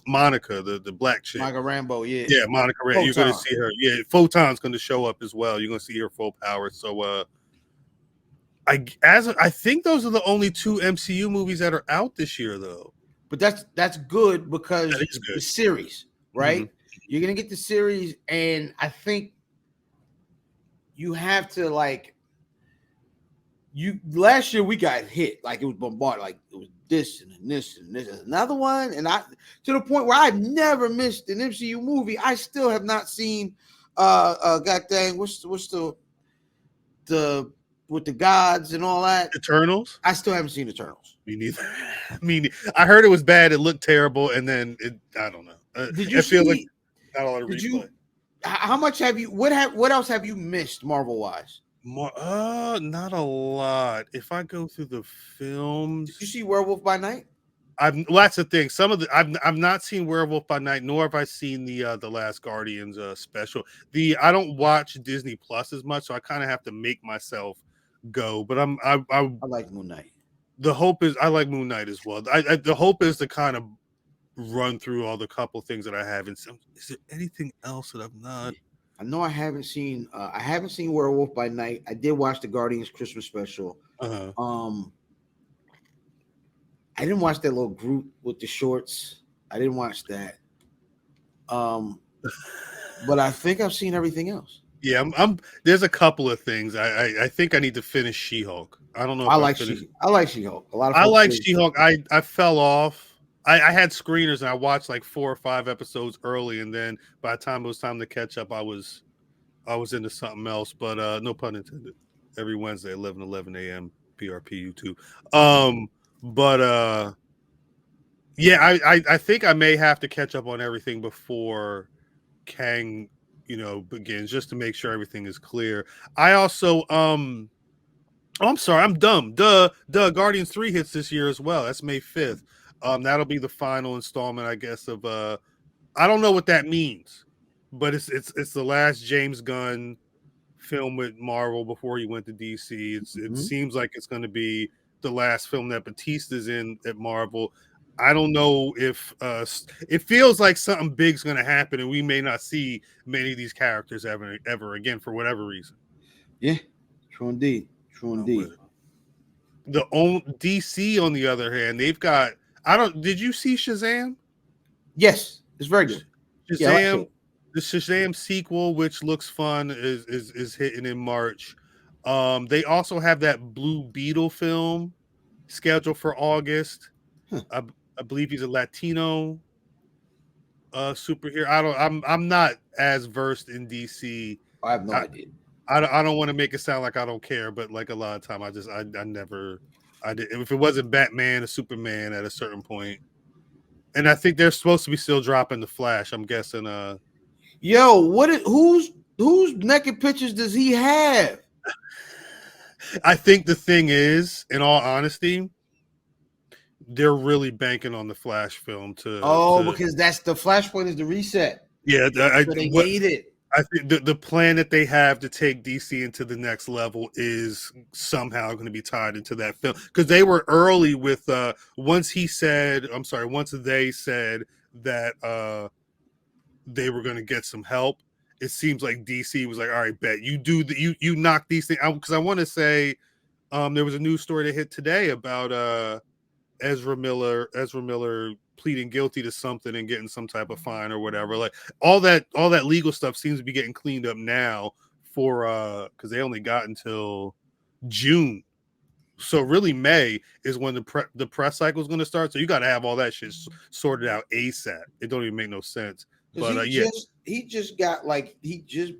Speaker 2: Monica, the black chick.
Speaker 1: Monica Rambeau, yeah.
Speaker 2: Yeah, Monica Rambeau. You're going to see her. Yeah, Photon's going to show up as well. You're going to see her full power. So I think those are the only 2 MCU movies that are out this year, though.
Speaker 1: But that's good because
Speaker 2: that is good.
Speaker 1: The series, right? Mm-hmm. You're gonna get the series, and I think you have to last year we got hit, like it was bombarded, like it was this and this and this and another one, and I to the point where I've never missed an MCU movie. I still have not seen god dang, what's the with the gods and all that,
Speaker 2: Eternals.
Speaker 1: I still haven't seen Eternals.
Speaker 2: Me neither. I heard it was bad. It looked terrible, and then I don't know.
Speaker 1: Did you see?
Speaker 2: Like not a lot of replay.
Speaker 1: How much have you? What else have you missed Marvel wise?
Speaker 2: Not a lot. If I go through the films,
Speaker 1: did you see Werewolf by Night?
Speaker 2: That's the thing. Some of the I've not seen Werewolf by Night, nor have I seen the Last Guardians special. I don't watch Disney Plus as much, so I kind of have to make myself go. But I
Speaker 1: like Moon Knight.
Speaker 2: The hope is I like Moon Knight as well. The hope is to kind of run through all the couple things that I haven't seen. Is there anything else that I've not?
Speaker 1: I know I haven't seen Werewolf by Night. I did watch the Guardians Christmas special.
Speaker 2: Uh-huh.
Speaker 1: I didn't watch that little group with the shorts. I didn't watch that. But I think I've seen everything else.
Speaker 2: Yeah, there's a couple of things. I think I need to finish She-Hulk. I don't know if
Speaker 1: I like She-Hulk.
Speaker 2: I like She-Hulk. I fell off. I had screeners and I watched like 4 or 5 episodes early, and then by the time it was time to catch up, I was into something else. But no pun intended. Every Wednesday, 11 a.m. PRP YouTube. Yeah, I think I may have to catch up on everything before Kang, begins, just to make sure everything is clear. I also I'm sorry, I'm dumb. Duh, Guardians 3 hits this year as well. That's May 5th. That'll be the final installment, I guess, of I don't know what that means, but it's the last James Gunn film with Marvel before he went to DC. It seems like it's going to be the last film that Batista's in at Marvel. I don't know if it feels like something big's going to happen, and we may not see many of these characters ever again for whatever reason.
Speaker 1: Yeah, true indeed.
Speaker 2: The DC, on the other hand, they've got. Did you see Shazam?
Speaker 1: Yes, it's very good.
Speaker 2: Shazam, the Shazam sequel, which looks fun, is hitting in March. They also have that Blue Beetle film scheduled for August. Huh. I believe he's a Latino superhero. I'm not as versed in DC.
Speaker 1: I have no idea.
Speaker 2: I don't want to make it sound like I don't care, but like a lot of time, I did. If it wasn't Batman or Superman at a certain point, and I think they're supposed to be still dropping the Flash. I'm guessing.
Speaker 1: Whose naked pictures does he have?
Speaker 2: I think the thing is, in all honesty, they're really banking on the Flash film
Speaker 1: because that's the Flashpoint is the reset.
Speaker 2: Yeah,
Speaker 1: they hate it.
Speaker 2: I think the plan that they have to take DC into the next level is somehow going to be tied into that film, because they were early with once they said that they were going to get some help. It seems like DC was like, all right, bet you knock these things out, because I want to say there was a news story that hit today about Ezra Miller pleading guilty to something and getting some type of fine or whatever. Like all that legal stuff seems to be getting cleaned up now for because they only got until June, so really May is when the press cycle is going to start. So you got to have all that shit sorted out ASAP. It don't even make no sense. But
Speaker 1: he just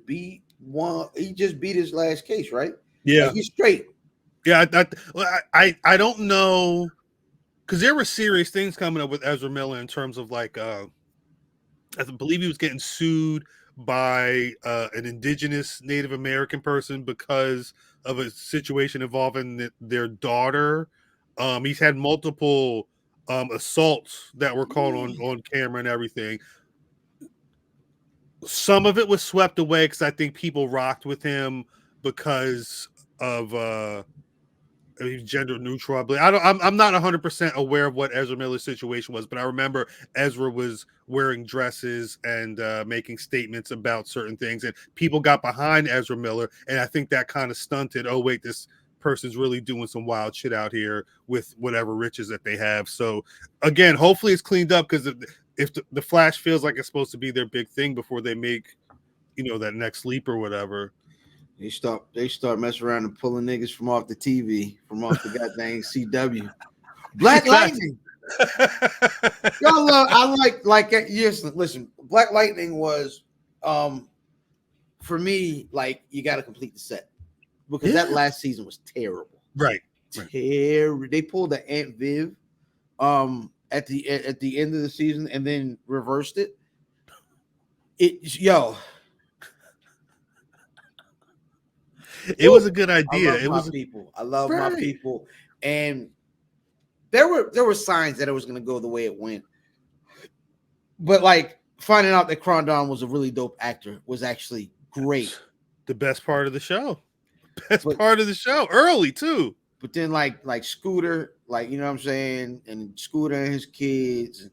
Speaker 1: beat his last case, right?
Speaker 2: Yeah,
Speaker 1: he's straight.
Speaker 2: Yeah, I don't know. Because there were serious things coming up with Ezra Miller in terms of like I believe he was getting sued by an indigenous Native American person because of a situation involving their daughter. He's had multiple assaults that were caught on camera and everything. Some of it was swept away because I think people rocked with him because of gender neutral. I believe. I'm not 100% aware of what Ezra Miller's situation was, but I remember Ezra was wearing dresses and making statements about certain things, and people got behind Ezra Miller, and I think that kind of stunted. Oh wait, this person's really doing some wild shit out here with whatever riches that they have. So again, hopefully it's cleaned up because if the Flash feels like it's supposed to be their big thing before they make that next leap or whatever.
Speaker 1: They start messing around and pulling niggas from off the TV, from off the goddamn CW. Black Lightning. Y'all I like yes, listen, Black Lightning was for me, like, you gotta complete the set. Because that last season was terrible.
Speaker 2: Right.
Speaker 1: Terrible. They pulled the Aunt Viv at the end of the season and then reversed it.
Speaker 2: It was a good idea.
Speaker 1: I love my people, and there were signs that it was going to go the way it went. But like finding out that Crondon was a really dope actor was actually great.
Speaker 2: The best part of the show. Part of the show, early too.
Speaker 1: But then like Scooter, like, you know what I'm saying, and Scooter and his kids.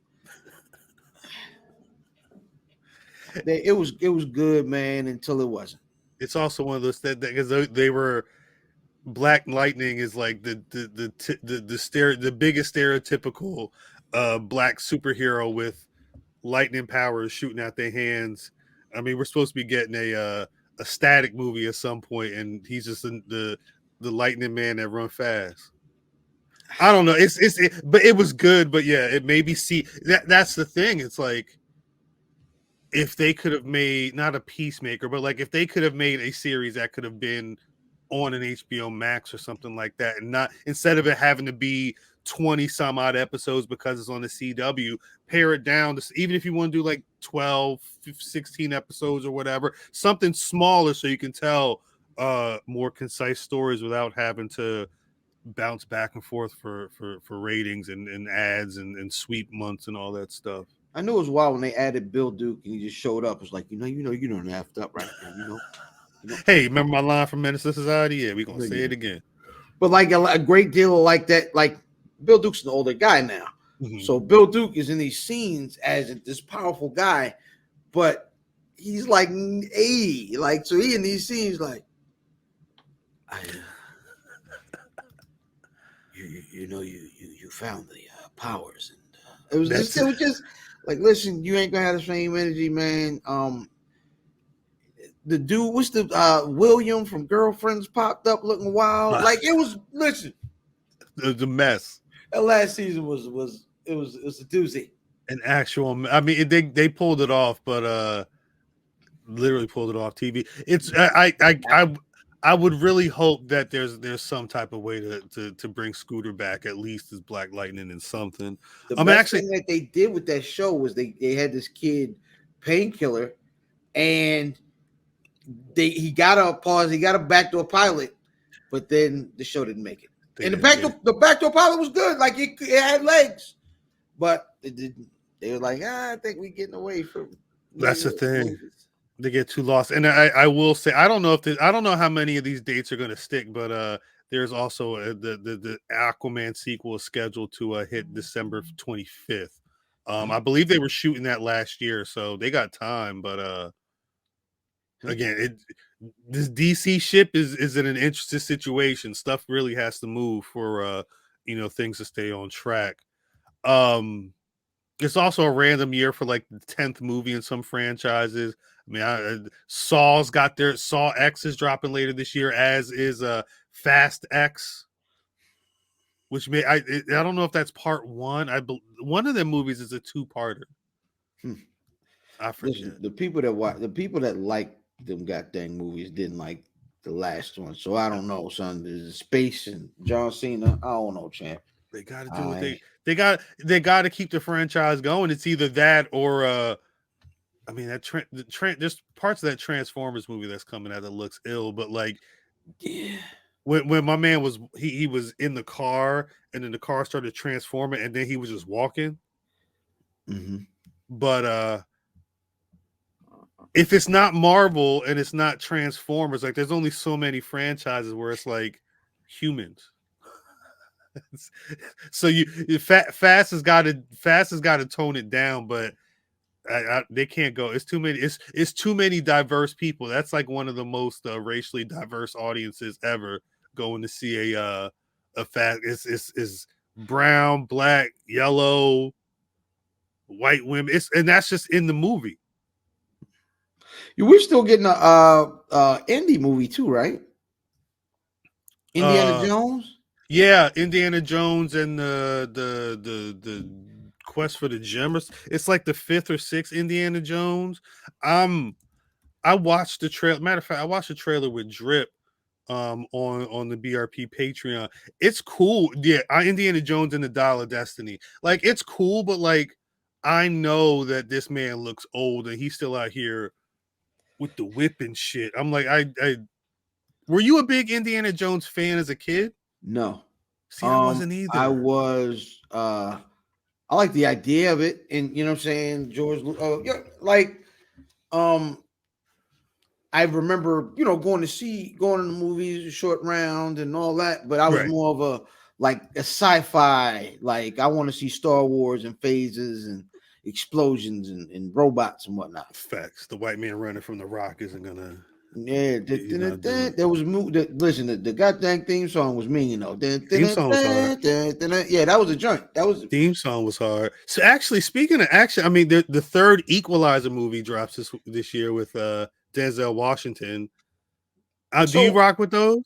Speaker 1: It was good, man, until it wasn't.
Speaker 2: It's also one of those that because they were Black Lightning is like the biggest stereotypical black superhero with lightning powers shooting out their hands. I mean, we're supposed to be getting a Static movie at some point, and he's just the lightning man that run fast. I don't know. But it was good. But yeah, it maybe that's the thing. It's like, if they could have made not a Peacemaker, but like if they could have made a series that could have been on an HBO Max or something like that, and not instead of it having to be 20 some odd episodes because it's on the CW, pare it down to, even if you want to do like 12, 16 episodes or whatever, something smaller so you can tell more concise stories without having to bounce back and forth for ratings and ads and sweep months and all that stuff.
Speaker 1: I knew it was wild when they added Bill Duke and he just showed up. It's like, you don't have to up right now,
Speaker 2: Hey, remember my line from Menace to Society? Yeah, we're gonna say it again.
Speaker 1: But like a great deal of like that, like Bill Duke's an older guy now. Mm-hmm. So Bill Duke is in these scenes as this powerful guy, but he's like 80. Like, so he in these scenes like, you found the powers, and it was just like, listen, you ain't gonna have the same energy, man. The dude, what's the William from Girlfriends popped up looking wild. Like, it was, listen,
Speaker 2: it was a mess.
Speaker 1: That last season was a doozy.
Speaker 2: An actual, I mean, they pulled it off, but literally pulled it off TV. It's I would really hope that there's some type of way to bring Scooter back, at least as Black Lightning and something.
Speaker 1: The best thing that they did with that show was they had this kid, Painkiller, and he got a pause, he got a backdoor pilot, but then the show didn't make it. And the backdoor pilot was good, like it had legs, but it didn't. They were like, I think we're getting away from.
Speaker 2: That's the thing. Movies. They get too lost, and I will say, I don't know how many of these dates are going to stick, but there's also the Aquaman sequel is scheduled to hit December 25th. I believe they were shooting that last year, so they got time. But again, this DC ship is in an interesting situation. Stuff really has to move for things to stay on track. It's also a random year for like the 10th movie in some franchises. I mean, Saw's got their Saw X is dropping later this year, as is Fast X, which I don't know if that's part one. One of them movies is a two-parter. I forget.
Speaker 1: Listen, the people that like them goddamn movies didn't like the last one, so I don't know, son. There's Space and John Cena. I don't know, champ.
Speaker 2: They got to do what they got to keep the franchise going. It's either that or I mean, there's parts of that Transformers movie that's coming out that looks ill, but like,
Speaker 1: Yeah.
Speaker 2: when my man was he was in the car and then the car started transforming and then he was just walking.
Speaker 1: Mm-hmm.
Speaker 2: But if it's not Marvel and it's not Transformers, like there's only so many franchises where it's like humans. So Fast has got to tone it down, but they can't go. It's too many. It's too many diverse people. That's like one of the most racially diverse audiences ever going to see a Fast. It's brown, black, yellow, white women. And that's just in the movie.
Speaker 1: We're still getting a indie movie too, right? Indiana Jones.
Speaker 2: Yeah, Indiana Jones and the Quest for the Gem. It's like the 5th or 6th Indiana Jones. I watched the trailer. Matter of fact, I watched the trailer with Drip on the BRP Patreon. It's cool. Yeah, Indiana Jones and the Dial of Destiny. Like it's cool, but like I know that this man looks old and he's still out here with the whip and shit. I'm like, I were you a big Indiana Jones fan as a kid?
Speaker 1: No.
Speaker 2: See, I wasn't
Speaker 1: I
Speaker 2: either.
Speaker 1: was I like the idea of it, and you know what I'm saying, George. Yeah, like I remember, going to the movies, short round, and all that. But I was
Speaker 2: Right.
Speaker 1: more of a sci-fi. Like I want to see Star Wars and phases and explosions and robots and whatnot.
Speaker 2: Facts. The white man running from the rock isn't gonna.
Speaker 1: Yeah,
Speaker 2: He's not doing.
Speaker 1: there was listen, the goddamn theme song was mean,
Speaker 2: Theme song was hard.
Speaker 1: Yeah, that was a joint. That was
Speaker 2: Theme song was hard. So actually, speaking of action, I mean the third Equalizer movie drops this year with Denzel Washington. Do you
Speaker 1: so.
Speaker 2: rock with those?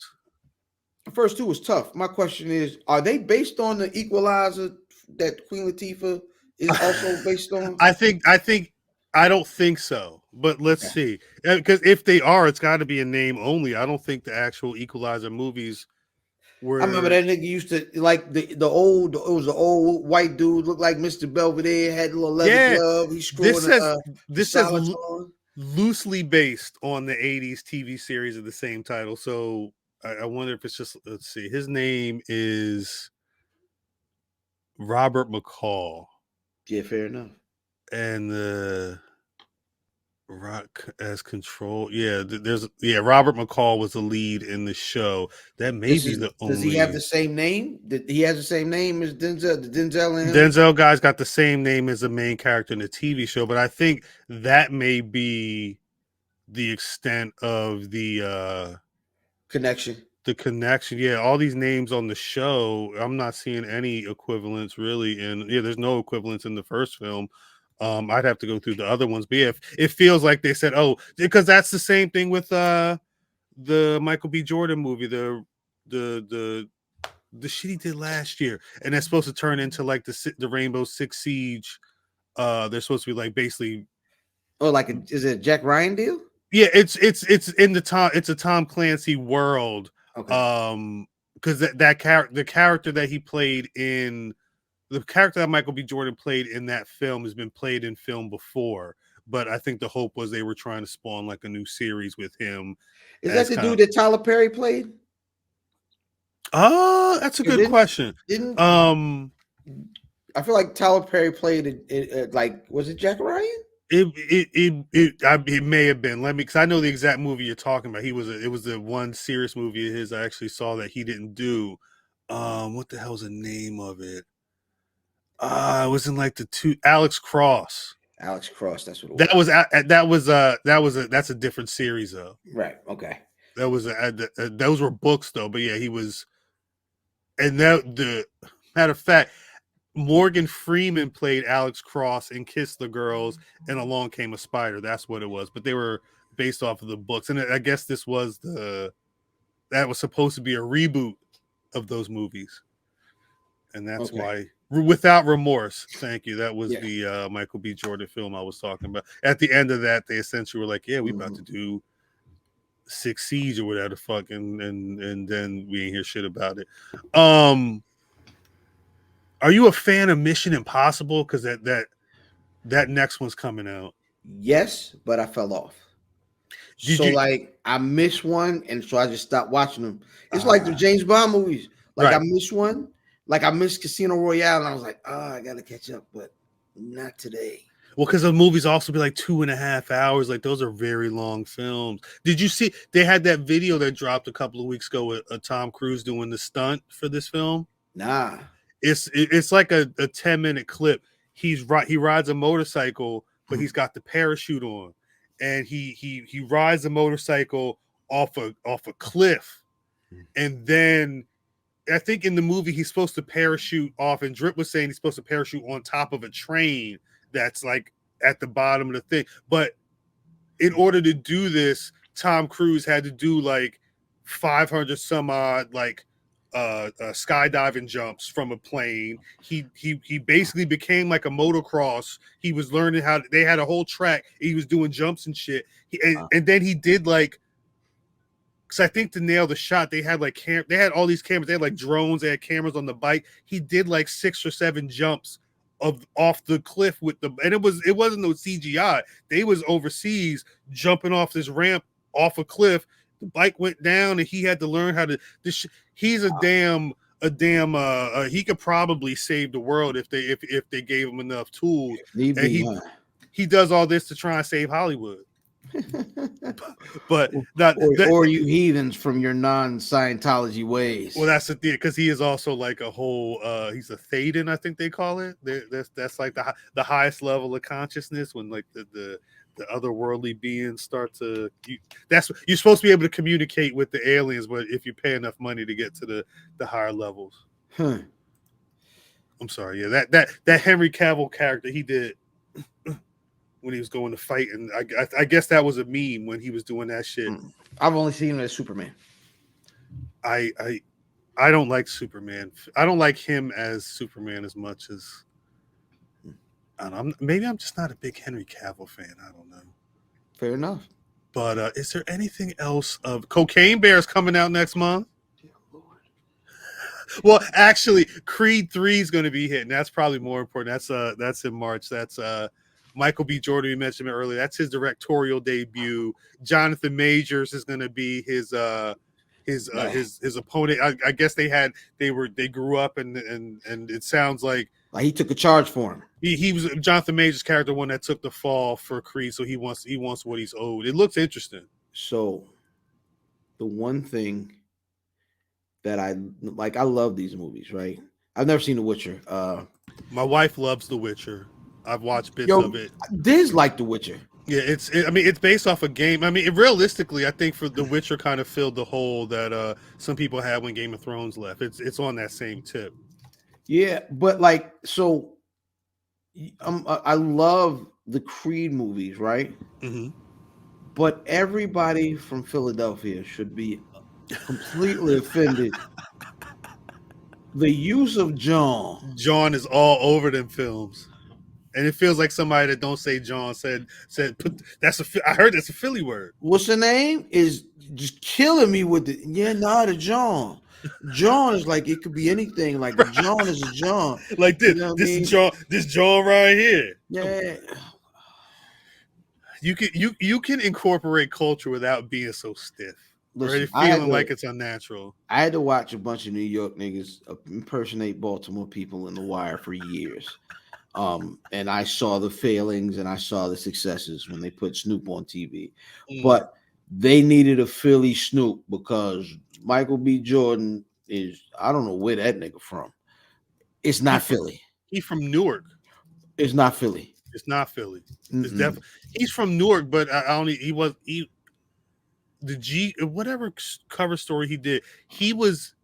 Speaker 1: The first two was tough. My question is, are they based on the Equalizer that Queen Latifah is also based on?
Speaker 2: I don't think so, but let's
Speaker 1: Yeah.
Speaker 2: see. Because if they are, it's got to be a name only. I don't think the actual Equalizer movies
Speaker 1: I remember
Speaker 2: were.
Speaker 1: that nigga used to like the old. It was the old white dude, looked like Mr. Belvedere, had a little leather
Speaker 2: Yeah,
Speaker 1: glove. He's
Speaker 2: this
Speaker 1: screwing
Speaker 2: says
Speaker 1: the
Speaker 2: this says
Speaker 1: silence on.
Speaker 2: loosely based on the '80s TV series of the same title. So I wonder if it's just. Let's see. His name is Robert McCall,
Speaker 1: Yeah, fair enough.
Speaker 2: and the Rock as Control. Yeah, Robert McCall was the lead in the show. That may be the
Speaker 1: Does he have
Speaker 2: only
Speaker 1: the same name? He has the same name as Denzel? The Denzel and him?
Speaker 2: Denzel guy's got the same name as the main character in the TV show, but I think that may be the extent of
Speaker 1: Connection.
Speaker 2: the connection. Yeah, all these names on the show, I'm not seeing any equivalents really, and yeah, there's no equivalents in the first film. I'd have to go through the other ones, but yeah, it feels like they said, oh, because that's the same thing with the Michael B. Jordan movie, the the shit he did last year, and that's supposed to turn into like the Rainbow Six Siege. They're supposed to be like basically.
Speaker 1: Oh, is it a Jack Ryan deal?
Speaker 2: Yeah, it's in it's a Tom Clancy world.
Speaker 1: Okay.
Speaker 2: Because that character, the character that he played in the character that Michael B. Jordan played in that film has been played in film before. But I think the hope was they were trying to spawn like a new series with him.
Speaker 1: Is that
Speaker 2: As
Speaker 1: the
Speaker 2: kind of,
Speaker 1: dude that Tyler Perry played?
Speaker 2: that's a
Speaker 1: Yeah,
Speaker 2: good question.
Speaker 1: didn't I feel like Tyler Perry played it like, was it Jack Ryan?
Speaker 2: It may have been. Let me, because I know the exact movie you're talking about. It was the one serious movie of his I actually saw that he didn't do. What the hell's the name of it? It was in like Alex Cross.
Speaker 1: Alex Cross, that's what it
Speaker 2: That
Speaker 1: was.
Speaker 2: That's a different series though.
Speaker 1: Right. Okay.
Speaker 2: That was those were books though. But yeah, he was, and that the matter of fact, Morgan Freeman played Alex Cross in Kiss the Girls and Along Came a Spider. That's what it was. But they were based off of the books. And I guess that was supposed to be a reboot of those movies. And that's why, Without Remorse, thank you. That was the Michael B. Jordan film I was talking about. At the end of that, they essentially were like, yeah, we about to do Six Siege or whatever the fuck. And then we ain't hear shit about it. Are you a fan of Mission Impossible? Because that next one's coming out.
Speaker 1: Yes, but I fell off.
Speaker 2: Did
Speaker 1: So
Speaker 2: you?
Speaker 1: like I missed one, and so I just stopped watching them. It's like the James Bond movies. Like I
Speaker 2: Right.
Speaker 1: missed one, like I missed Casino Royale, and I was like, I gotta catch up, but not today.
Speaker 2: Well, because the movies also be like 2.5 hours. Like those are very long films. Did you see they had that video that dropped a couple of weeks ago with Tom Cruise doing the stunt for this film?
Speaker 1: Nah.
Speaker 2: It's like a 10-minute clip. He rides a motorcycle, but he's got the parachute on, and he rides the motorcycle off a cliff, and then I think in the movie he's supposed to parachute off, and Drip was saying he's supposed to parachute on top of a train that's like at the bottom of the thing. But in order to do this, Tom Cruise had to do like 500 some odd like skydiving jumps from a plane. He basically became like a motocross. He was learning how they had a whole track. He was doing jumps and shit. And then he did like, because I think to nail the shot, they had like they had all these cameras. They had like drones. They had cameras on the bike. He did like 6 or 7 jumps off the cliff with and it wasn't no CGI. They was overseas jumping off this ramp off a cliff. The bike went down, and he had to learn how to. He's a damn he could probably save the world if they gave him enough tools.
Speaker 1: Need
Speaker 2: And
Speaker 1: be,
Speaker 2: he does all this to try and save Hollywood. But not
Speaker 1: or you heathens from your non-Scientology ways.
Speaker 2: Well, that's the thing, because he is also like a whole. He's a Thaden, I think they call it. That's like the highest level of consciousness, when like the otherworldly beings start to. You're supposed to be able to communicate with the aliens, but if you pay enough money to get to the higher levels. I'm sorry, yeah, that Henry Cavill character he did when he was going to fight, and I guess that was a meme when he was doing that shit.
Speaker 1: I've only seen him as Superman.
Speaker 2: I don't like Superman. I don't like him as Superman as much as I don't know. Maybe I'm just not a big Henry Cavill fan. I don't know.
Speaker 1: Fair enough.
Speaker 2: But is there anything else of Cocaine Bear is coming out next month? Well, actually, Creed 3 is going to be hitting. That's probably more important. That's in March. That's Michael B. Jordan. We mentioned it earlier. That's his directorial debut. Jonathan Majors is going to be his opponent. I guess they grew up, and it sounds like
Speaker 1: he took a charge for him.
Speaker 2: He was Jonathan Majors' character, one that took the fall for Creed, so he wants what he's owed. It looks interesting.
Speaker 1: So, the one thing that I like, I love these movies, right? I've never seen The Witcher.
Speaker 2: My wife loves The Witcher. I've watched bits of it.
Speaker 1: Diz like The Witcher.
Speaker 2: Yeah, it's based off a game. I mean, realistically, I think for The Witcher kind of filled the hole that some people had when Game of Thrones left. It's on that same tip.
Speaker 1: Yeah, but like, so I love the Creed movies, right?
Speaker 2: Mm-hmm.
Speaker 1: But everybody from Philadelphia should be completely offended. The use of John.
Speaker 2: John is all over them films. And it feels like somebody that don't say John said I heard that's a Philly word.
Speaker 1: What's the name? Is just killing me with the the John. John is like, it could be anything. Like John is a John.
Speaker 2: Like this, is John. This John right here.
Speaker 1: Yeah.
Speaker 2: You can incorporate culture without being so stiff. Listen, or feeling like it's unnatural.
Speaker 1: I had to watch a bunch of New York niggas impersonate Baltimore people in The Wire for years. And I saw the failings and I saw the successes when they put Snoop on TV. But they needed a Philly Snoop because Michael B. Jordan is, I don't know where that nigga from. It's not Philly.
Speaker 2: He's from Newark.
Speaker 1: It's not Philly.
Speaker 2: It's not Philly. It's definitely he's from Newark, but whatever cover story he did, he was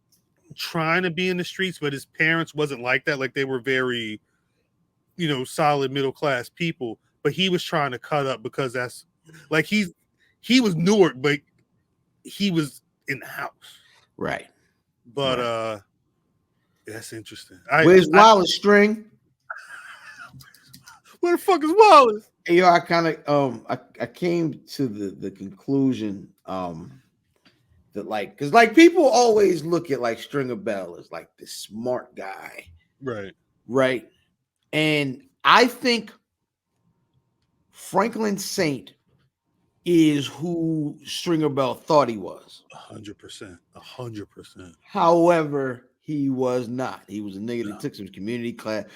Speaker 2: trying to be in the streets, but his parents wasn't like that. Like they were very, solid middle class people, but he was trying to cut up because that's like he was Newark, but he was in the house,
Speaker 1: right?
Speaker 2: But that's interesting.
Speaker 1: Where's Wallace String?
Speaker 2: Where the fuck is Wallace?
Speaker 1: Hey, I kind of I came to the conclusion that because people always look at like Stringer Bell as like this smart guy,
Speaker 2: right?
Speaker 1: And I think Franklin Saint is who Stringer Bell thought he was.
Speaker 2: 100%. 100%.
Speaker 1: However, he was not. He was a nigga that took some community college.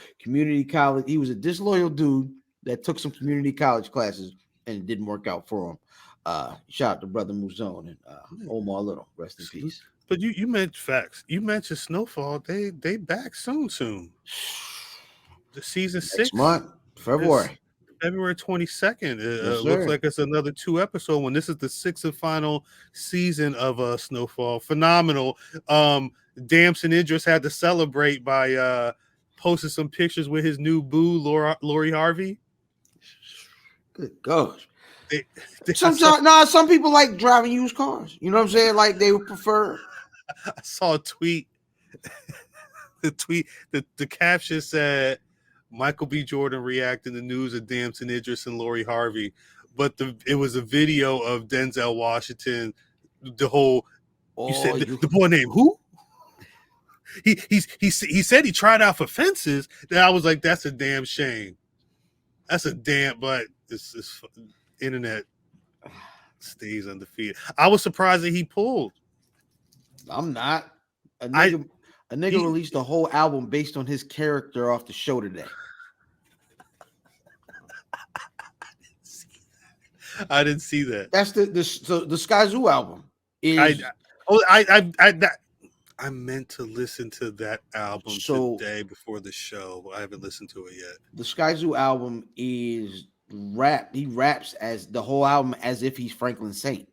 Speaker 1: He was a disloyal dude that took some community college classes and it didn't work out for him. Shout out to Brother Muzone and Omar Little. Rest in peace.
Speaker 2: But you mentioned facts. You mentioned Snowfall. They back soon. The season
Speaker 1: Next
Speaker 2: 6
Speaker 1: month, February
Speaker 2: 22nd.
Speaker 1: Yes,
Speaker 2: Looks
Speaker 1: sir.
Speaker 2: like it's another 2 episode one. This is the 6th and final season of Snowfall. Phenomenal. Damson Idris had to celebrate by posting some pictures with his new boo, Lori Harvey.
Speaker 1: Good gosh.
Speaker 2: They
Speaker 1: Some people like driving used cars. You know what I'm saying? Like they would prefer.
Speaker 2: I saw a tweet. The caption said Michael B. Jordan reacting to news of Damson Idris and Lori Harvey, but it was a video of Denzel Washington. The whole you said the boy named who? He said he tried out for fences. Then I was like, that's a damn shame. That's a damn. But this internet stays undefeated. I was surprised that he pulled.
Speaker 1: I'm not. A nigga released a whole album based on his character off the show today.
Speaker 2: I didn't see that.
Speaker 1: That's the Sky Zoo album.
Speaker 2: I meant to listen to that album today before the show. I haven't listened to it yet.
Speaker 1: The Sky Zoo album is rap. He raps as the whole album as if he's Franklin Saint.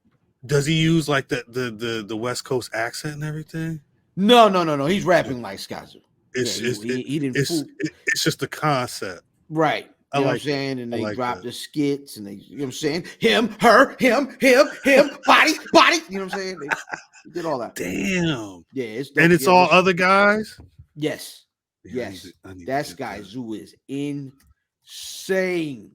Speaker 2: Does he use like the West Coast accent and everything?
Speaker 1: No. He's rapping like Sky Zoo.
Speaker 2: It's just the concept.
Speaker 1: Right. You know what I'm saying? And they drop the skits and you know what I'm saying? Him, her, him, body. You know what I'm saying? They did all that.
Speaker 2: Damn.
Speaker 1: Yeah.
Speaker 2: It's all other guys?
Speaker 1: Yes.
Speaker 2: Yeah,
Speaker 1: yes. That Sky Zoo is insane.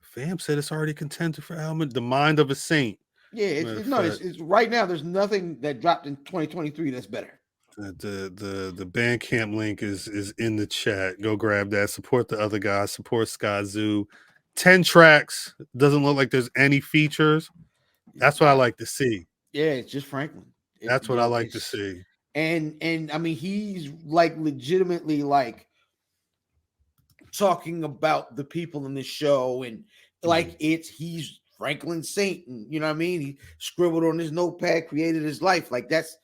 Speaker 2: Fam said it's already contended for album, The Mind of a Saint.
Speaker 1: Yeah, it's right now. There's nothing that dropped in 2023 that's better.
Speaker 2: The Bandcamp link is in the chat. Go grab that. Support the other guys. Support Sky Zoo. 10 tracks. Doesn't look like there's any features. That's what I like to see.
Speaker 1: Yeah, it's just Franklin.
Speaker 2: That's what I like to see.
Speaker 1: And I mean, he's like legitimately like talking about the people in the show and like he's Franklin Saint, and you know what I mean? He scribbled on his notepad, created his life. Like that's,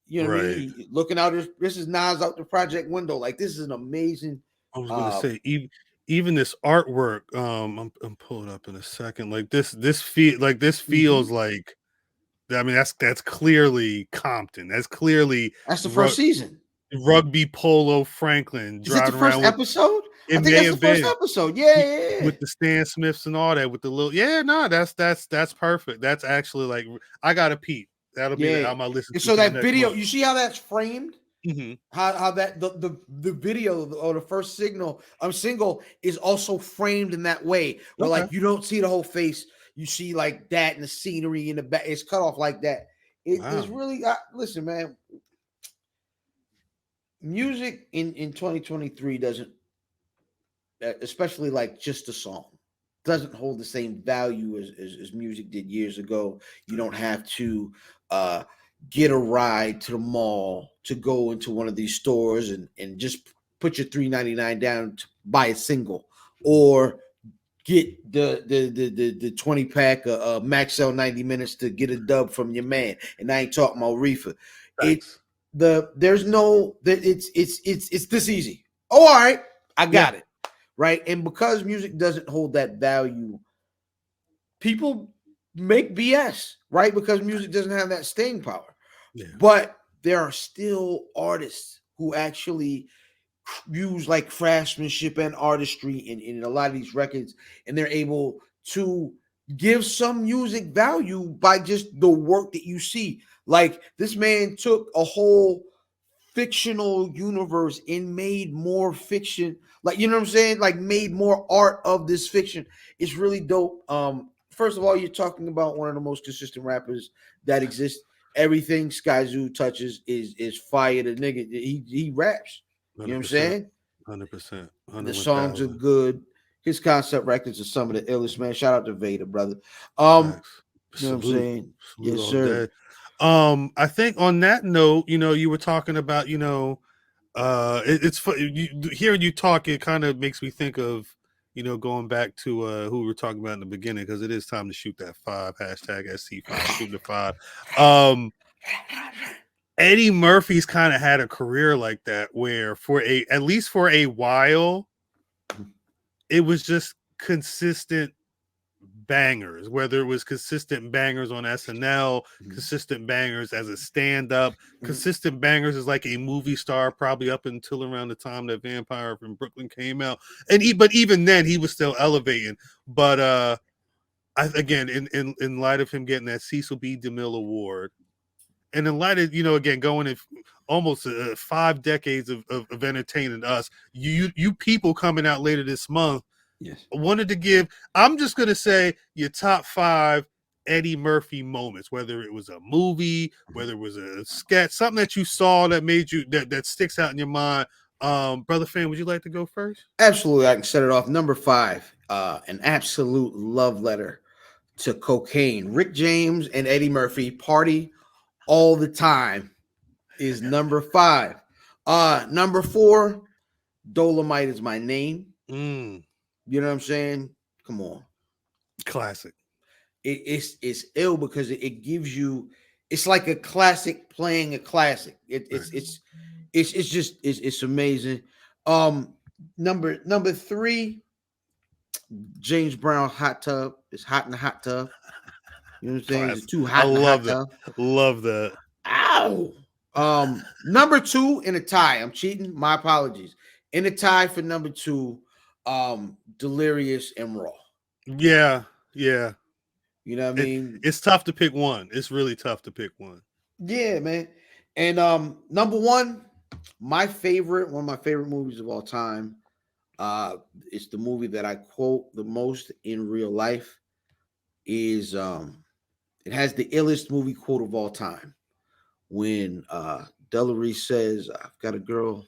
Speaker 1: you know what I mean? Looking out, this is Nas out the project window. Like this is an amazing.
Speaker 2: I was going to say, even this artwork. I'm pulling up in a second. Like this feels like. I mean, that's clearly Compton. That's the
Speaker 1: first season.
Speaker 2: Rugby Polo Franklin.
Speaker 1: Is it the first episode? I think that's the first episode. Yeah.
Speaker 2: With the Stan Smiths and all that, with the little that's perfect. That's actually like I got a peep. That'll be on my list.
Speaker 1: So that video, you see how that's framed?
Speaker 2: Mm-hmm.
Speaker 1: How that the video or the first single is also framed in that way, where like you don't see the whole face. You see like that and the scenery in the back. It's cut off like that. It's really listen, man. Music in 2023 doesn't, especially like just a song, doesn't hold the same value as music did years ago. You don't have to get a ride to the mall to go into one of these stores and just put your $3.99 down to buy a single, or get the 20 pack of Maxell 90 minutes to get a dub from your man. And I ain't talking about Reefer. It's this easy. Oh, all right, I got it. Right. And because music doesn't hold that value, people make BS, right? Because music doesn't have that staying power. Yeah. But there are still artists who actually use like craftsmanship and artistry in a lot of these records, and they're able to give some music value by just the work that you see. Like this man took a whole fictional universe and made more fiction, like, you know what I'm saying, like made more art of this fiction. It's really dope. First of all, you're talking about one of the most consistent rappers that exists. Everything Sky Zoo touches is fire. The nigga, he raps. You know what I'm saying?
Speaker 2: 100%.
Speaker 1: The songs are good. His concept records are some of the illest, man. Shout out to Vader, brother.
Speaker 2: Facts.
Speaker 1: You know what I'm
Speaker 2: Salute.
Speaker 1: saying?
Speaker 2: Salute
Speaker 1: Yes,
Speaker 2: all
Speaker 1: sir.
Speaker 2: day. I think on that note, you were talking about, it's hearing you talk, it kind of makes me think of, going back to who we were talking about in the beginning, because it is time to shoot that 5, hashtag SC5, shooting the 5. Eddie Murphy's kind of had a career like that, where at least for a while, it was just consistent bangers, whether it was consistent bangers on SNL, consistent bangers as a stand-up, consistent bangers as like a movie star, probably up until around the time that Vampire from Brooklyn came out. But even then he was still elevating. But again, in light of him getting that Cecil B. DeMille Award, and in light of, again, going in almost 5 decades of entertaining us, you people coming out later this month,
Speaker 1: yes,
Speaker 2: wanted to give, I'm just going to say, your top 5 Eddie Murphy moments, whether it was a movie, whether it was a sketch, something that you saw that made you, that sticks out in your mind. Brother Fan, would you like to go first?
Speaker 1: absolutely. I can set it off. Number 5, an absolute love letter to cocaine. Rick James and Eddie Murphy, Party All the Time, is number 5. Number 4, Dolomite Is My Name. You know what I'm saying? Come on.
Speaker 2: Classic.
Speaker 1: It's ill because it gives you, it's like a classic playing a classic. It's amazing. Number 3, James Brown, Hot Tub. It's hot in the hot tub. You know what I'm saying? It's too hot in the hot tub.
Speaker 2: Love that.
Speaker 1: Ow. Number 2 in a tie. I'm cheating. My apologies. In a tie for number 2, Delirious and Raw.
Speaker 2: Yeah.
Speaker 1: You know what I mean?
Speaker 2: It's tough to pick one. It's really tough to pick one.
Speaker 1: Yeah, man. And number 1, one of my favorite movies of all time. It's the movie that I quote the most in real life. Is it has the illest movie quote of all time. When Delary says, "I've got a girl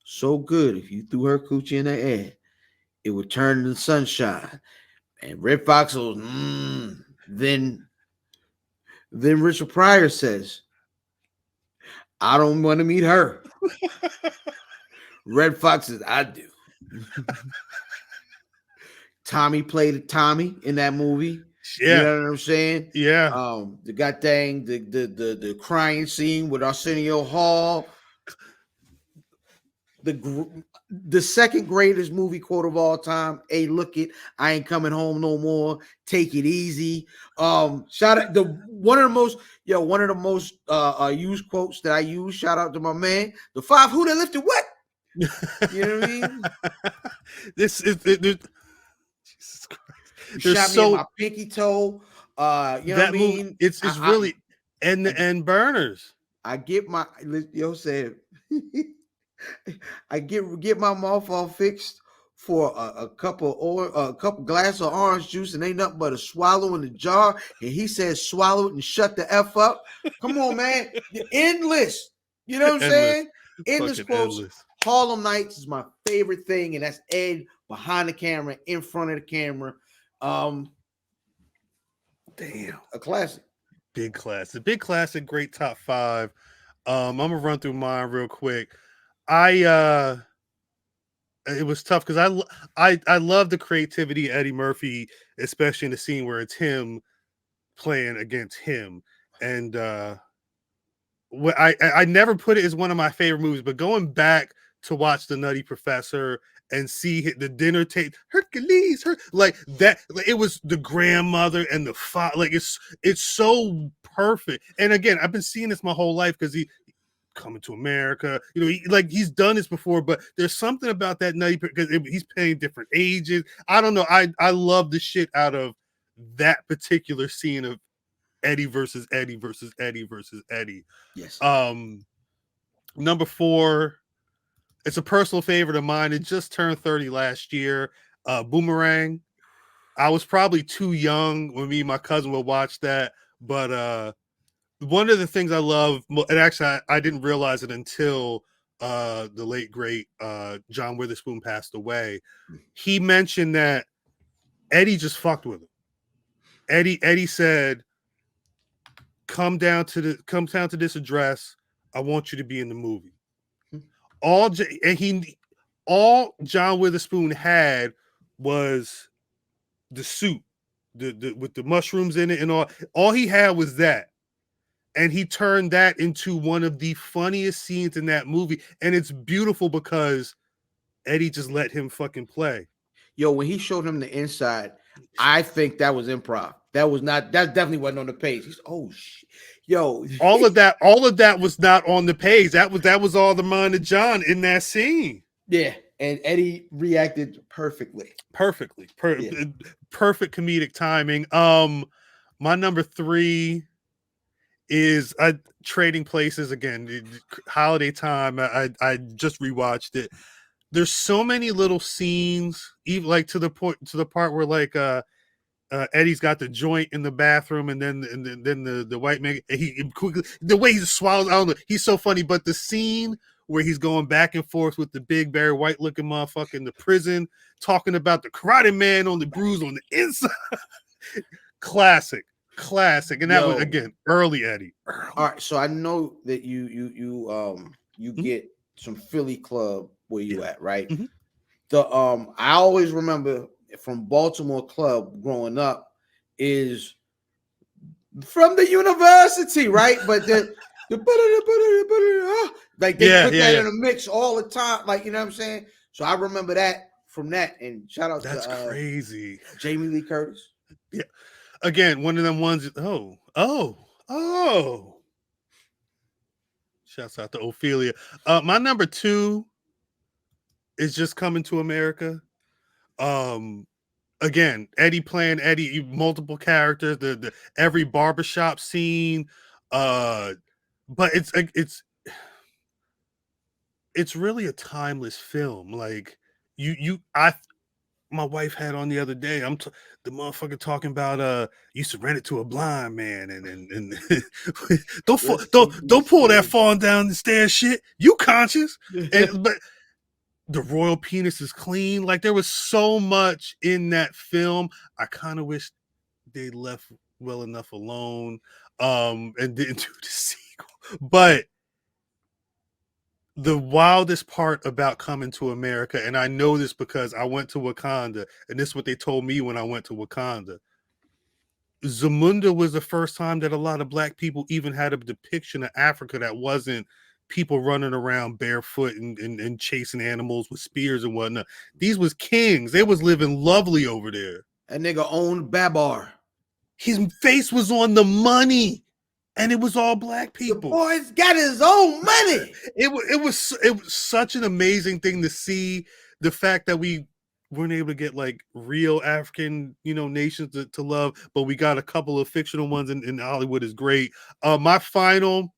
Speaker 1: so good, if you threw her coochie in the air, it would turn into sunshine." And Red Fox goes, Then Richard Pryor says, "I don't want to meet her." Red Fox says, "I do." Tommy played Tommy in that movie.
Speaker 2: Yeah.
Speaker 1: You know what I'm saying?
Speaker 2: Yeah.
Speaker 1: The goddamn the crying scene with Arsenio Hall. The second greatest movie quote of all time. "Hey, look it, I ain't coming home no more. Take it easy." Shout out one of the most used quotes that I use. Shout out to my man, the 5 who that lifted what? You know what I mean?
Speaker 2: This is Jesus Christ.
Speaker 1: You shot me in my pinky toe. You know what I mean?
Speaker 2: Movie, it's really and burners.
Speaker 1: I get my said I get my mouth all fixed for a couple glass of orange juice, and ain't nothing but a swallow in the jar. And he says, "Swallow it and shut the F up." Come on, man. Endless. You know what I'm saying? Endless quotes. Endless. Harlem Nights is my favorite thing, and that's Ed behind the camera, in front of the camera. Damn, a classic.
Speaker 2: Big classic, great top 5. I'm gonna run through mine real quick. It was tough because I love the creativity of Eddie Murphy, especially in the scene where it's him playing against him. And I never put it as one of my favorite movies, but going back to watch The Nutty Professor and see the dinner table, Hercules, like that, it was the grandmother and the father, like it's so perfect. And again, I've been seeing this my whole life because he Coming to America, he's done this before, but there's something about that Nutty because he's playing different ages. I don't know. I love the shit out of that particular scene of Eddie versus Eddie versus Eddie versus Eddie.
Speaker 1: Yes.
Speaker 2: Number 4, it's a personal favorite of mine. It just turned 30 last year. Boomerang. I was probably too young when me and my cousin would watch that, but one of the things I love, and actually I didn't realize it until the late great John Witherspoon passed away, he mentioned that Eddie just fucked with him. Eddie said, come down to this address. I want you to be in the movie. All John Witherspoon had was the suit, the with the mushrooms in it and all. All he had was that. And he turned that into one of the funniest scenes in that movie. And it's beautiful because Eddie just let him fucking play.
Speaker 1: Yo, when he showed him the inside, I think that was improv. That definitely wasn't on the page. He's shit. Yo,
Speaker 2: all of that was not on the page. That was all the mind of John in that scene.
Speaker 1: Yeah, and Eddie reacted perfectly.
Speaker 2: Perfect comedic timing. My number 3 is Trading Places again. Holiday time. I just rewatched it. There's so many little scenes, even like to the part where like Eddie's got the joint in the bathroom, and then the white man, he quickly, the way he swallows, I don't know, he's so funny. But the scene where he's going back and forth with the big Barry White looking motherfucker in the prison, talking about the Karate Man on the bruise on the inside, classic, and that was again early Eddie.
Speaker 1: All right, so I know that you get some Philly club where you at, right?
Speaker 2: Mm-hmm.
Speaker 1: I always remember from Baltimore club growing up is from the university, right? But like they put that in a mix all the time, like, you know what I'm saying? So I remember that from that, and shout out
Speaker 2: to crazy
Speaker 1: Jamie Lee Curtis.
Speaker 2: Yeah, again, one of them ones. Shouts out to Ophelia. My number 2 is Just Coming to America. Again, Eddie playing Eddie, multiple characters, the every barbershop scene. But it's really a timeless film. Like my wife had on the other day. The motherfucker talking about you surrendered to a blind man and don't pull that falling down the stairs shit. You conscious. But the royal penis is clean. Like, there was so much in that film. I kind of wish they left well enough alone and didn't do the sequel. But the wildest part about Coming to America, and I know this because I went to Wakanda, and this is what they told me when I went to Wakanda. Zamunda was the first time that a lot of Black people even had a depiction of Africa that wasn't people running around barefoot and chasing animals with spears and whatnot. These was kings. They was living lovely over there.
Speaker 1: That nigga owned Babar.
Speaker 2: His face was on the money, and it was all Black people.
Speaker 1: The boy's got his own money.
Speaker 2: It was such an amazing thing to see. The fact that we weren't able to get like real African, nations to love, but we got a couple of fictional ones in Hollywood is great. My final,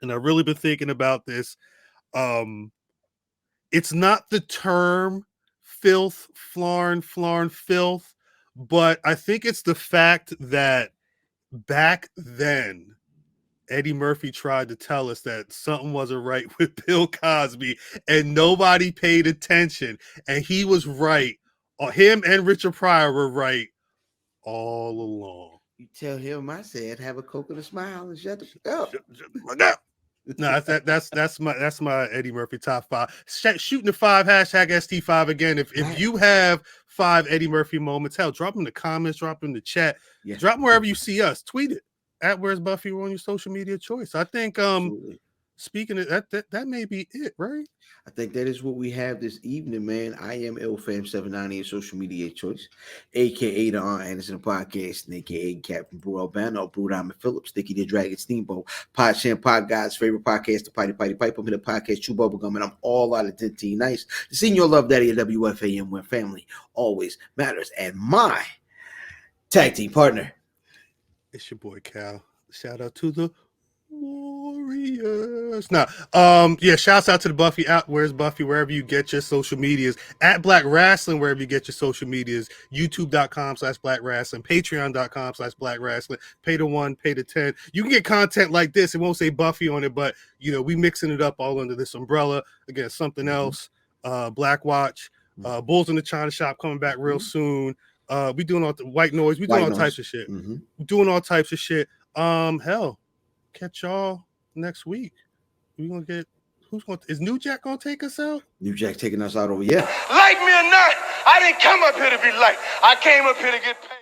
Speaker 2: and I've really been thinking about this. It's not the term filth, flarn, filth, but I think it's the fact that back then, Eddie Murphy tried to tell us that something wasn't right with Bill Cosby, and nobody paid attention. And he was right. Him and Richard Pryor were right all along.
Speaker 1: You tell him I said, have a Coke and a smile and shut the fuck
Speaker 2: up. No, that's my Eddie Murphy top 5. Shooting the 5 #ST5 again. If you have 5 Eddie Murphy moments, hell, drop them in the comments, drop them in the chat, drop them wherever you see us. Tweet it at Where's Buffy on your social media choice. I think speaking of that may be it, right?
Speaker 1: I think that is what we have this evening, man. I am LFam790, social media choice, aka the Aunt Anderson podcast, and aka Captain Brew Albano, Brew Diamond Phillips, Sticky the Dragon Steamboat, Pod Champ Pod God's favorite podcast, the Potty Pipe. I'm in the podcast, Chew Bubblegum, and I'm all out of 10 nice. The senior love daddy of WFAM, where family always matters, and my tag team partner.
Speaker 2: It's your boy Cal. Shout out to the Warriors. Nah, yeah, shouts out to the Buffy out. Where's Buffy? Wherever you get your social medias. At Black Wrestling, wherever you get your social medias. YouTube.com/Black Wrestling. Patreon.com/Black Wrestling. Pay the 1, pay the 10. You can get content like this. It won't say Buffy on it, but we mixing it up all under this umbrella. Again, something else. Black Watch. Bulls in the China Shop coming back real soon. We doing all the white noise. We doing all types of shit. We doing all types of shit. Hell, catch y'all next week. We gonna get is New Jack gonna take us out?
Speaker 1: New Jack taking us out over here.
Speaker 3: Like me or not, I didn't come up here to be liked. I came up here to get paid.